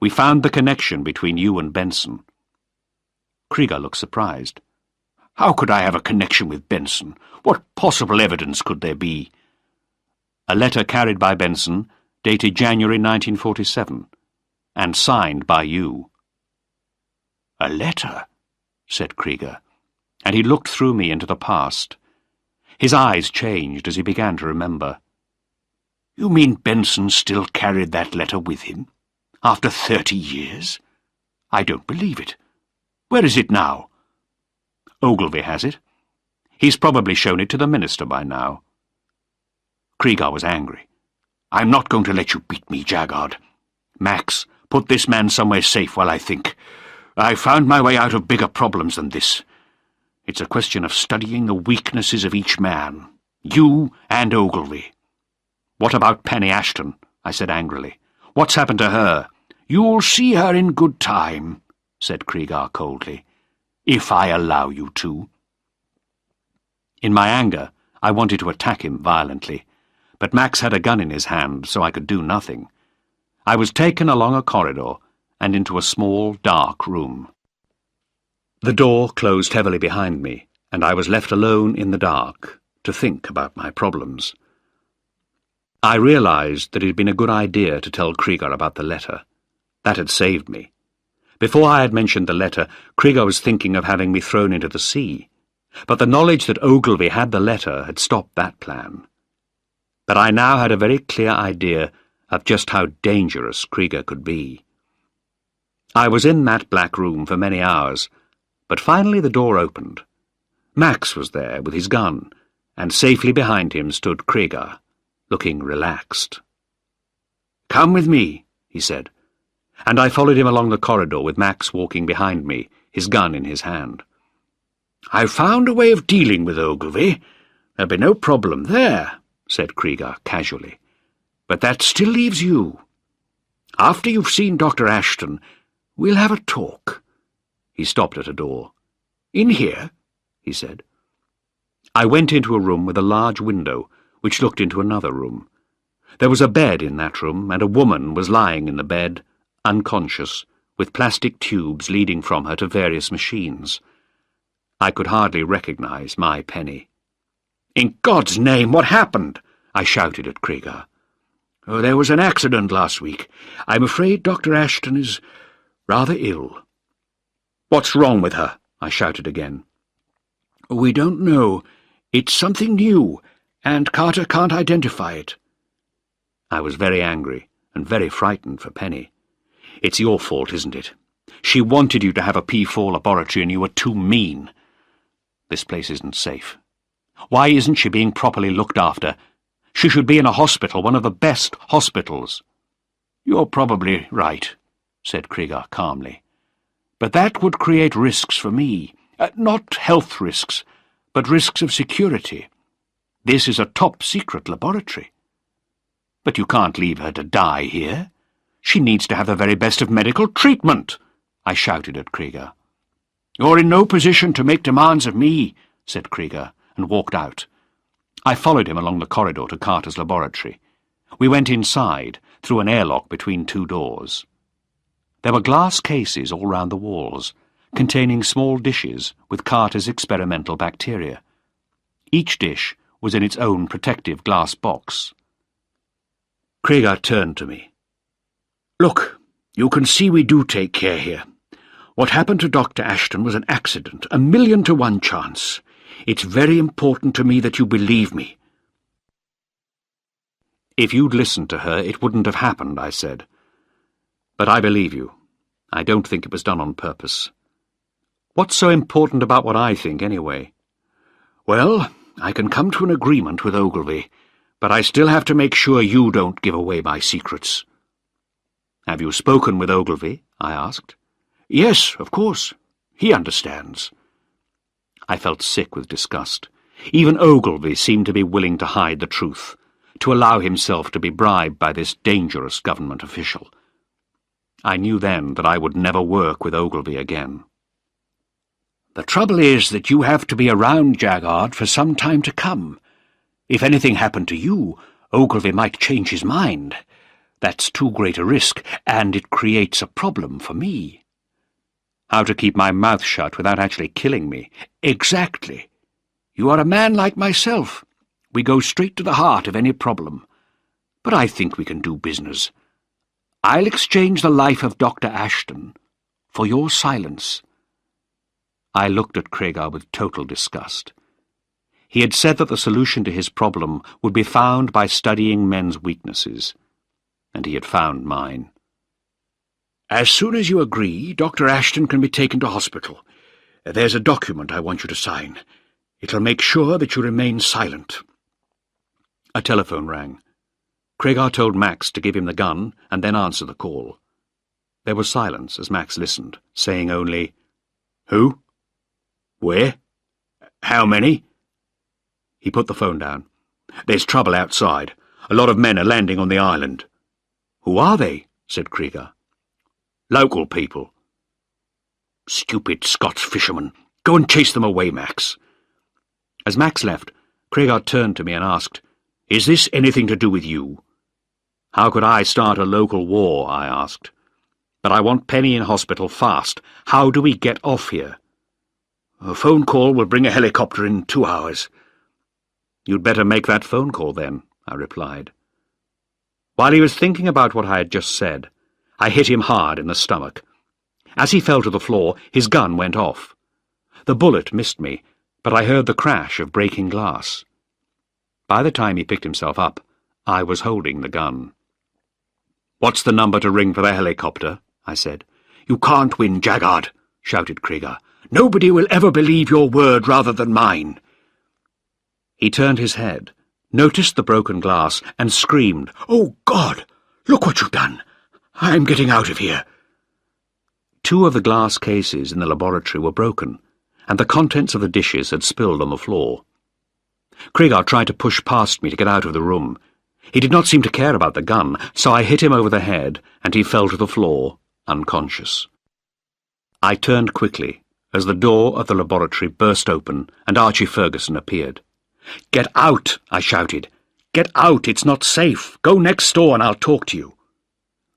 B: "We found the connection between you and Benson." Krieger looked surprised. "How could I have a connection with Benson? What possible evidence could there be?" "A letter carried by Benson, dated January 1947, and signed by you." "A letter?" said Krieger, and he looked through me into the past. His eyes changed as he began to remember. "You mean Benson still carried that letter with him? After 30 years? I don't believe it. Where is it now?" "Ogilvy has it. He's probably shown it to the minister by now." Krieger was angry. "I'm not going to let you beat me, Jaggard. Max, put this man somewhere safe while I think. I've found my way out of bigger problems than this. It's a question of studying the weaknesses of each man, you and Ogilvy." "What about Penny Ashton?" I said angrily. "What's happened to her?" "You'll see her in good time," said Krieger coldly, "if I allow you to." In my anger, I wanted to attack him violently, but Max had a gun in his hand, so I could do nothing. I was taken along a corridor and into a small, dark room. The door closed heavily behind me, and I was left alone in the dark to think about my problems. I realized that it had been a good idea to tell Krieger about the letter. That had saved me. Before I had mentioned the letter, Krieger was thinking of having me thrown into the sea, but the knowledge that Ogilvy had the letter had stopped that plan. But I now had a very clear idea of just how dangerous Krieger could be. I was in that black room for many hours, but finally the door opened. Max was there with his gun, and safely behind him stood Krieger, looking relaxed. "Come with me," he said, and I followed him along the corridor with Max walking behind me, his gun in his hand. "I've found a way of dealing with Ogilvy. There'll be no problem there," said Krieger casually. "But that still leaves you. After you've seen Dr. Ashton, we'll have a talk." He stopped at a door. "In here?" he said. I went into a room with a large window, which looked into another room. There was a bed in that room, and a woman was lying in the bed, unconscious, with plastic tubes leading from her to various machines. I could hardly recognize my Penny. "In God's name, what happened?" I shouted at Krieger. "Oh, there was an accident last week. I'm afraid Dr. Ashton is rather ill." "What's wrong with her?" I shouted again. "We don't know. It's something new, and Carter can't identify it." I was very angry and very frightened for Penny. "It's your fault, isn't it? She wanted you to have a P4 laboratory and you were too mean. This place isn't safe. Why isn't she being properly looked after? She should be in a hospital, one of the best hospitals." "You're probably right," said Krieger calmly. "But that would create risks for me. Not health risks, but risks of security. This is a top-secret laboratory." "But you can't leave her to die here. She needs to have the very best of medical treatment," I shouted at Krieger. "You're in no position to make demands of me," said Krieger, and walked out. I followed him along the corridor to Carter's laboratory. We went inside, through an airlock between two doors. There were glass cases all round the walls, containing small dishes with Carter's experimental bacteria. Each dish was in its own protective glass box. Krieger turned to me. "Look, you can see we do take care here. What happened to Dr. Ashton was an accident, a 1,000,000 to 1 chance. It's very important to me that you believe me." "If you'd listened to her, it wouldn't have happened," I said. "But I believe you. I don't think it was done on purpose. What's so important about what I think, anyway?" "Well, I can come to an agreement with Ogilvy, but I still have to make sure you don't give away my secrets." "Have you spoken with Ogilvy?" I asked. "Yes, of course. He understands." I felt sick with disgust. Even Ogilvy seemed to be willing to hide the truth, to allow himself to be bribed by this dangerous government official. I knew then that I would never work with Ogilvy again. "The trouble is that you have to be around Jaggard for some time to come. If anything happened to you, Ogilvy might change his mind. That's too great a risk, and it creates a problem for me." "How to keep my mouth shut without actually killing me?" "Exactly. You are a man like myself. We go straight to the heart of any problem. But I think we can do business. I'll exchange the life of Dr. Ashton for your silence." I looked at Krieger with total disgust. He had said that the solution to his problem would be found by studying men's weaknesses, and he had found mine. "As soon as you agree, Dr. Ashton can be taken to hospital. There's a document I want you to sign. It'll make sure that you remain silent." A telephone rang. Krieger told Max to give him the gun and then answer the call. There was silence as Max listened, saying only, "Who? Where? How many?" He put the phone down. "There's trouble outside. A lot of men are landing on the island." "Who are they?" said Krieger. "Local people." "Stupid Scots fishermen. Go and chase them away, Max." As Max left, Krieger turned to me and asked, "Is this anything to do with you?" "How could I start a local war?" I asked. "But I want Penny in hospital fast. How do we get off here?" "A phone call will bring a helicopter in 2 hours." "You'd better make that phone call then," I replied. While he was thinking about what I had just said, I hit him hard in the stomach. As he fell to the floor, his gun went off. The bullet missed me, but I heard the crash of breaking glass. By the time he picked himself up, I was holding the gun. "What's the number to ring for the helicopter?" I said.
A: "You can't win, Jaggard," shouted Krieger. "Nobody will ever believe your word rather than mine."
B: He turned his head, noticed the broken glass, and screamed,
A: "Oh, God! Look what you've done! I'm getting out of here."
B: 2 of the glass cases in the laboratory were broken, and the contents of the dishes had spilled on the floor. Krieger tried to push past me to get out of the room. He did not seem to care about the gun, so I hit him over the head, and he fell to the floor, unconscious. I turned quickly as the door of the laboratory burst open and Archie Ferguson appeared.
A: "Get out!" I shouted. "Get out! It's not safe! Go next door and I'll talk to you."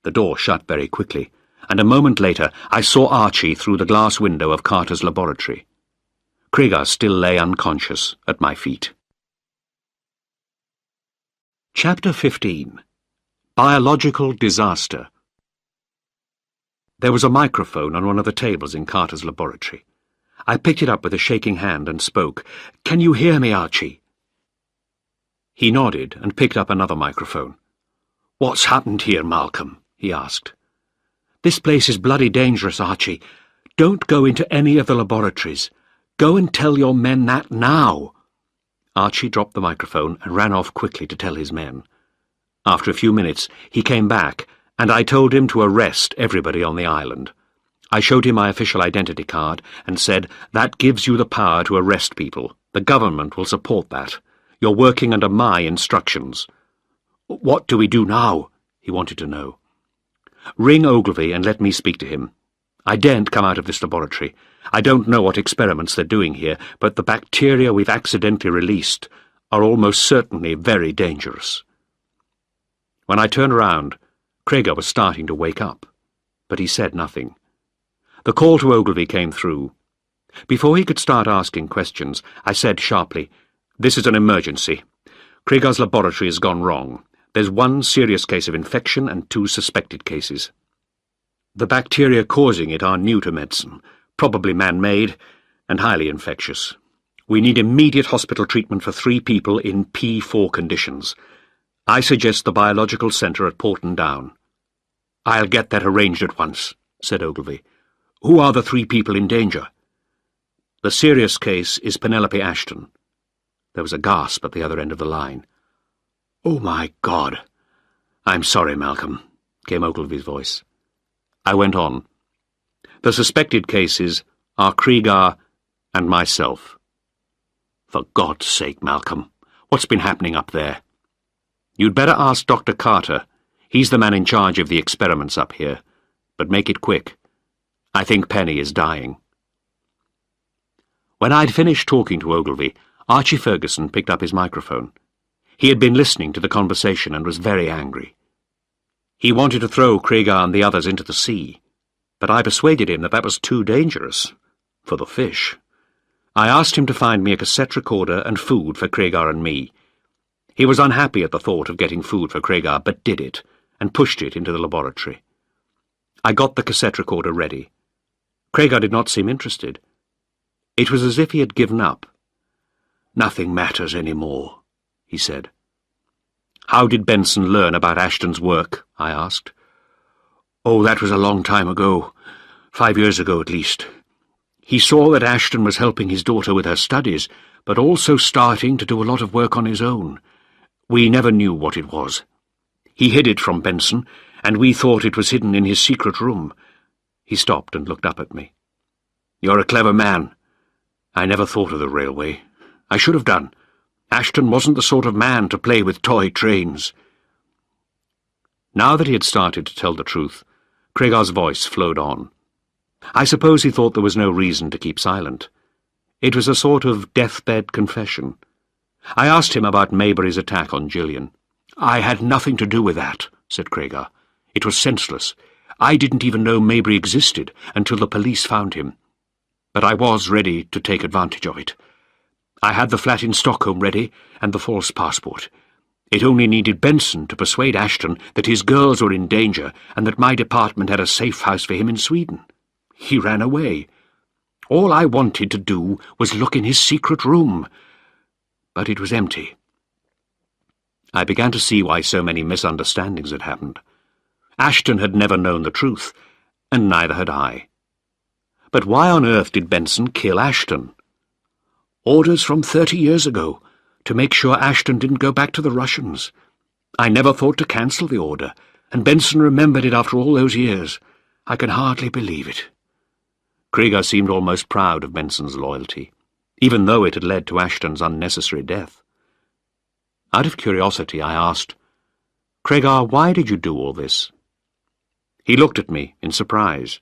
B: The door shut very quickly, and a moment later I saw Archie through the glass window of Carter's laboratory. Krieger still lay unconscious at my feet. Chapter 15. Biological Disaster. There was a microphone on one of the tables in Carter's laboratory. I picked it up with a shaking hand and spoke. "Can you hear me, Archie?" He nodded and picked up another microphone.
A: "What's happened here, Malcolm?" he asked.
B: "This place is bloody dangerous, Archie. Don't go into any of the laboratories. Go and tell your men that now." Archie dropped the microphone and ran off quickly to tell his men. After a few minutes, he came back, and I told him to arrest everybody on the island. I showed him my official identity card and said, "That gives you the power to arrest people. The government will support that. You're working under my instructions."
A: "What do we do now?"
B: he wanted to know. "Ring Ogilvy and let me speak to him. I daren't come out of this laboratory. I don't know what experiments they're doing here, but the bacteria we've accidentally released are almost certainly very dangerous." When I turned around, Krieger was starting to wake up, but he said nothing. The call to Ogilvy came through. Before he could start asking questions, I said sharply, "This is an emergency. Krieger's laboratory has gone wrong. There's 1 serious case of infection and 2 suspected cases. The bacteria causing it are new to medicine, probably man-made, and highly infectious. We need immediate hospital treatment for 3 people in P4 conditions. I suggest the biological centre at Porton Down."
A: "I'll get that arranged at once," said Ogilvy. "Who are the 3 people in danger?"
B: "The serious case is Penelope Ashton." There was a gasp at the other end of the line.
A: "Oh, my God!"
B: "I'm sorry, Malcolm," came Ogilvy's voice. I went on. "The suspected cases are Krieger and myself."
A: "For God's sake, Malcolm, what's been happening up there?"
B: "You'd better ask Dr. Carter. He's the man in charge of the experiments up here. But make it quick. I think Penny is dying." When I'd finished talking to Ogilvy, Archie Ferguson picked up his microphone. He had been listening to the conversation and was very angry. He wanted to throw Krieger and the others into the sea, but I persuaded him that that was too dangerous for the fish. I asked him to find me a cassette recorder and food for Krieger and me. He was unhappy at the thought of getting food for Krieger, but did it, and pushed it into the laboratory. I got the cassette recorder ready. Krieger did not seem interested. It was as if he had given up.
A: "Nothing matters any more," he said.
B: "How did Benson learn about Ashton's work?" I asked.
A: "Oh, that was a long time ago. 5 years ago, at least. He saw that Ashton was helping his daughter with her studies, but also starting to do a lot of work on his own. We never knew what it was. He hid it from Benson, and we thought it was hidden in his secret room." He stopped and looked up at me. "You're a clever man. I never thought of the railway. I should have done. Ashton wasn't the sort of man to play with toy trains."
B: Now that he had started to tell the truth, Krieger's voice flowed on. I suppose he thought there was no reason to keep silent. It was a sort of deathbed confession. I asked him about Maybury's attack on Gillian.
A: "I had nothing to do with that," said Krieger. "It was senseless. I didn't even know Maybury existed until the police found him. But I was ready to take advantage of it. I had the flat in Stockholm ready, and the false passport. It only needed Benson to persuade Ashton that his girls were in danger and that my department had a safe house for him in Sweden. He ran away. All I wanted to do was look in his secret room, but it was empty."
B: I began to see why so many misunderstandings had happened. Ashton had never known the truth,
A: and neither had I. But why on earth did Benson kill Ashton? Orders from 30 years ago, to make sure Ashton didn't go back to the Russians. I never thought to cancel the order, and Benson remembered it after all those years. I can hardly believe it. Krieger seemed almost proud of Benson's loyalty, even though it had led to Ashton's unnecessary death. Out of curiosity, I asked, "Krieger, why did you do all this?" He looked at me in surprise.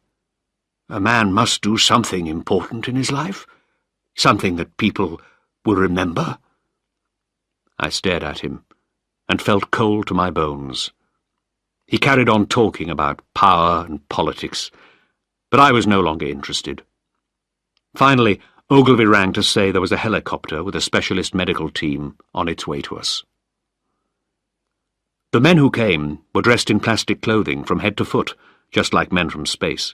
A: "A man must do something important in his life, something that people will remember." I stared at him and felt cold to my bones. He carried on talking about power and politics, but I was no longer interested. Finally, Ogilvy rang to say there was a helicopter with a specialist medical team on its way to us. The men who came were dressed in plastic clothing from head to foot, just like men from space.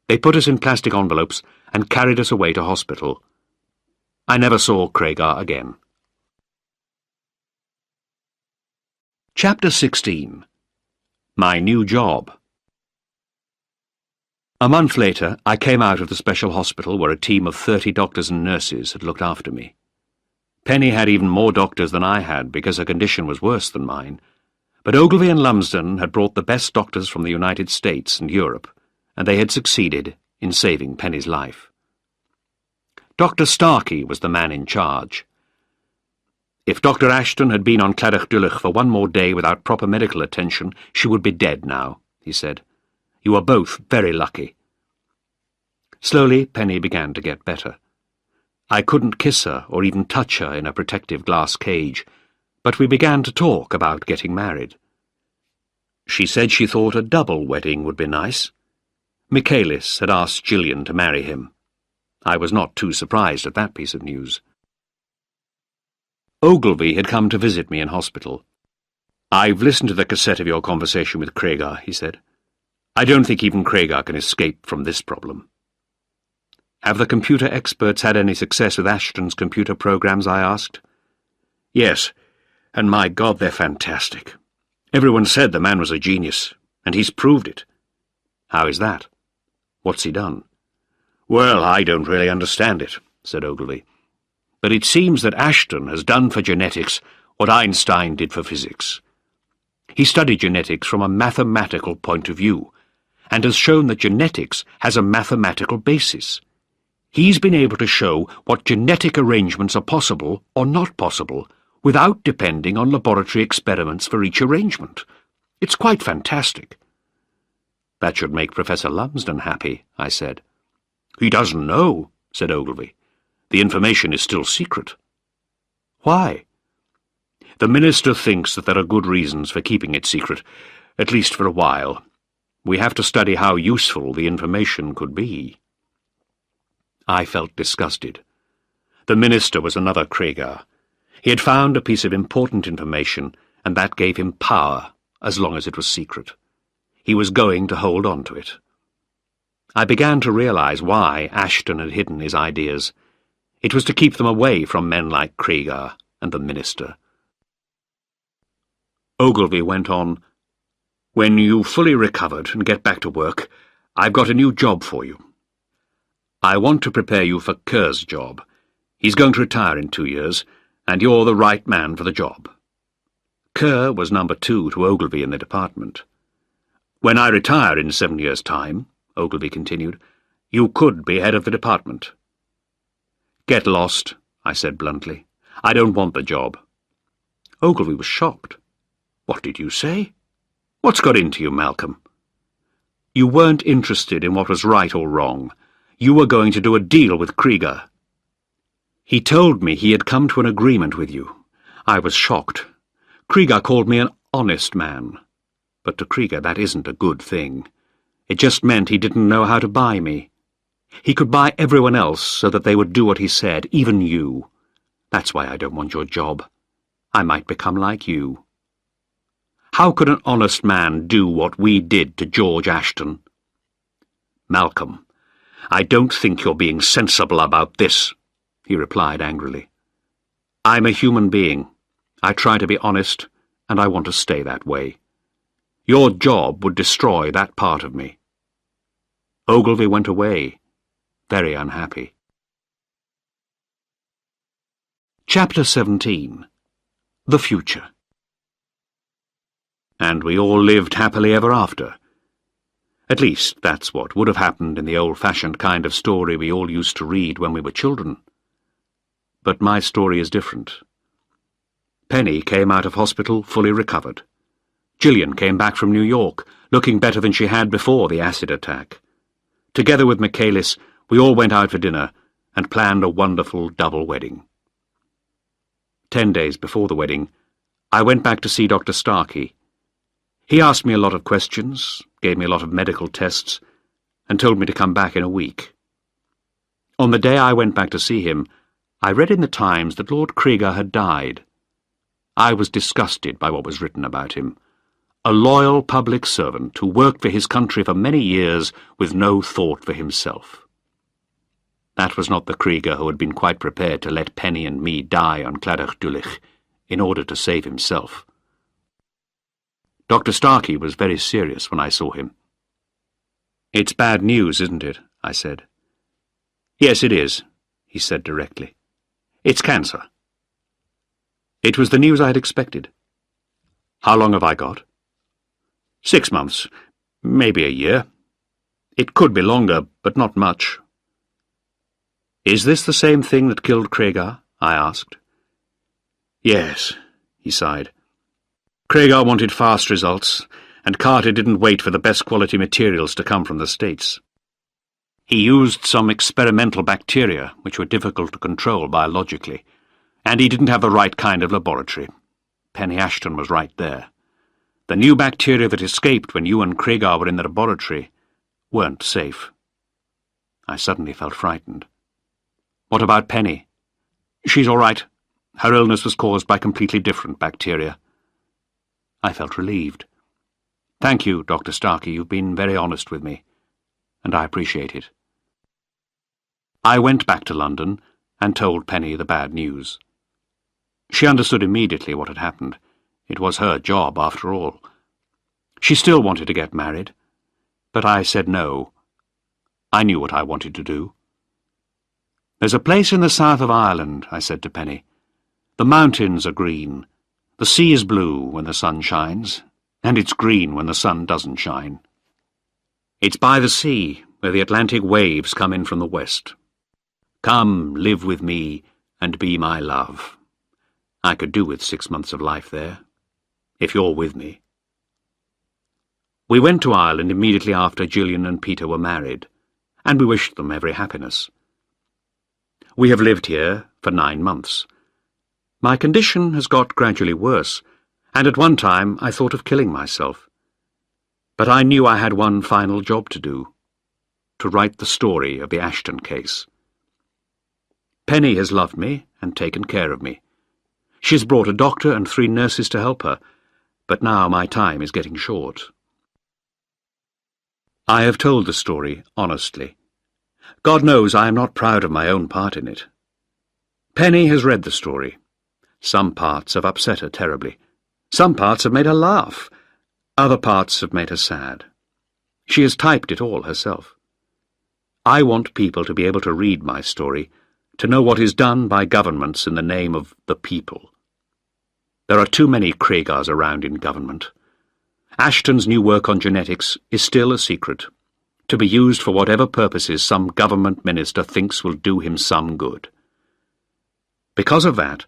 A: They put us in plastic envelopes and carried us away to hospital. I never saw Krieger again. Chapter 16. My New Job. A month later, I came out of the special hospital where a team of 30 doctors and nurses had looked after me. Penny had even more doctors than I had because her condition was worse than mine, but Ogilvy and Lumsden had brought the best doctors from the United States and Europe, and they had succeeded in saving Penny's life. Dr. Starkey was the man in charge. If Dr. Ashton had been on Cladach for one more day without proper medical attention, she would be dead now, he said. You are both very lucky. Slowly, Penny began to get better. I couldn't kiss her or even touch her in a protective glass cage, but we began to talk about getting married. She said she thought a double wedding would be nice. Michaelis had asked Gillian to marry him. I was not too surprised at that piece of news. Ogilvy had come to visit me in hospital. "I've listened to the cassette of your conversation with Krieger," he said. "I don't think even Krieger can escape from this problem." "Have the computer experts had any success with Ashton's computer programs?" I asked. "Yes, and my God, they're fantastic. Everyone said the man was a genius, and he's proved it." "How is that? What's he done?" "Well, I don't really understand it," said Ogilvy. "But it seems that Ashton has done for genetics what Einstein did for physics. He studied genetics from a mathematical point of view, and has shown that genetics has a mathematical basis. He's been able to show what genetic arrangements are possible or not possible, without depending on laboratory experiments for each arrangement. It's quite fantastic." "That should make Professor Lumsden happy," I said. "He doesn't know," said Ogilvy. "The information is still secret." "Why?" "The minister thinks that there are good reasons for keeping it secret, at least for a while. We have to study how useful the information could be." I felt disgusted. The minister was another Krieger. He had found a piece of important information, and that gave him power, as long as it was secret. He was going to hold on to it. I began to realize why Ashton had hidden his ideas. It was to keep them away from men like Krieger and the minister. Ogilvy went on, "When you've fully recovered and get back to work, I've got a new job for you. I want to prepare you for Kerr's job. He's going to retire in 2 years, and you're the right man for the job." Kerr was number 2 to Ogilvy in the department. "When I retire in 7 years' time," Ogilvy continued, "you could be head of the department." "Get lost," I said bluntly. "I don't want the job." Ogilvy was shocked. "What did you say? What's got into you, Malcolm?" "You weren't interested in what was right or wrong. You were going to do a deal with Krieger. He told me he had come to an agreement with you. I was shocked. Krieger called me an honest man. But to Krieger that isn't a good thing. It just meant he didn't know how to buy me. He could buy everyone else so that they would do what he said, even you. That's why I don't want your job. I might become like you. How could an honest man do what we did to George Ashton?" "Malcolm, I don't think you're being sensible about this," he replied angrily. "I'm a human being. I try to be honest, and I want to stay that way. Your job would destroy that part of me." Ogilvy went away, very unhappy. Chapter 17. The Future. And we all lived happily ever after. At least, that's what would have happened in the old-fashioned kind of story we all used to read when we were children. But my story is different. Penny came out of hospital fully recovered. Gillian came back from New York, looking better than she had before the acid attack. Together with Michaelis, we all went out for dinner and planned a wonderful double wedding. 10 days before the wedding, I went back to see Dr. Starkey. He asked me a lot of questions, gave me a lot of medical tests, and told me to come back in a week. On the day I went back to see him, I read in the Times that Lord Krieger had died. I was disgusted by what was written about him. A loyal public servant who worked for his country for many years with no thought for himself. That was not the Krieger who had been quite prepared to let Penny and me die on Cladach in order to save himself. Dr. Starkey was very serious when I saw him. "It's bad news, isn't it?" I said. "Yes, it is," he said directly. "It's cancer." It was the news I had expected. "How long have I got?" 6 months, maybe a year. It could be longer, but not much." "Is this the same thing that killed Krieger?" I asked. "Yes," he sighed. "Krieger wanted fast results, and Carter didn't wait for the best quality materials to come from the States. He used some experimental bacteria which were difficult to control biologically, and he didn't have the right kind of laboratory. Penny Ashton was right there. The new bacteria that escaped when you and Krieger were in the laboratory weren't safe." I suddenly felt frightened. "What about Penny?" "She's all right. Her illness was caused by completely different bacteria." I felt relieved. "Thank you, Dr. Starkey. You've been very honest with me, and I appreciate it." I went back to London and told Penny the bad news. She understood immediately what had happened. It was her job, after all. She still wanted to get married, but I said no. I knew what I wanted to do. "There's a place in the south of Ireland," I said to Penny. "The mountains are green. The sea is blue when the sun shines, and it's green when the sun doesn't shine. It's by the sea, where the Atlantic waves come in from the west. Come, live with me, and be my love. I could do with 6 months of life there, if you're with me." We went to Ireland immediately after Gillian and Peter were married, and we wished them every happiness. We have lived here for 9 months. My condition has got gradually worse, and at one time I thought of killing myself. But I knew I had one final job to do, to write the story of the Ashton case. Penny has loved me and taken care of me. She's brought a doctor and 3 nurses to help her, but now my time is getting short. I have told the story honestly. God knows I am not proud of my own part in it. Penny has read the story. Some parts have upset her terribly. Some parts have made her laugh. Other parts have made her sad. She has typed it all herself. I want people to be able to read my story, to know what is done by governments in the name of the people. There are too many Kriegers around in government. Ashton's new work on genetics is still a secret, to be used for whatever purposes some government minister thinks will do him some good. Because of that,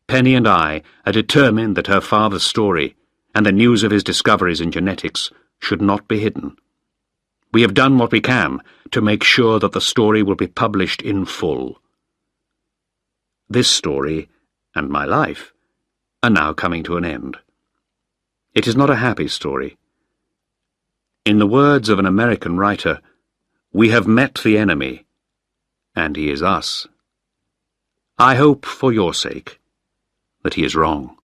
A: Penny and I are determined that her father's story and the news of his discoveries in genetics should not be hidden. We have done what we can to make sure that the story will be published in full. This story, and my life, are now coming to an end. It is not a happy story. In the words of an American writer, we have met the enemy, and he is us. I hope, for your sake, that he is wrong.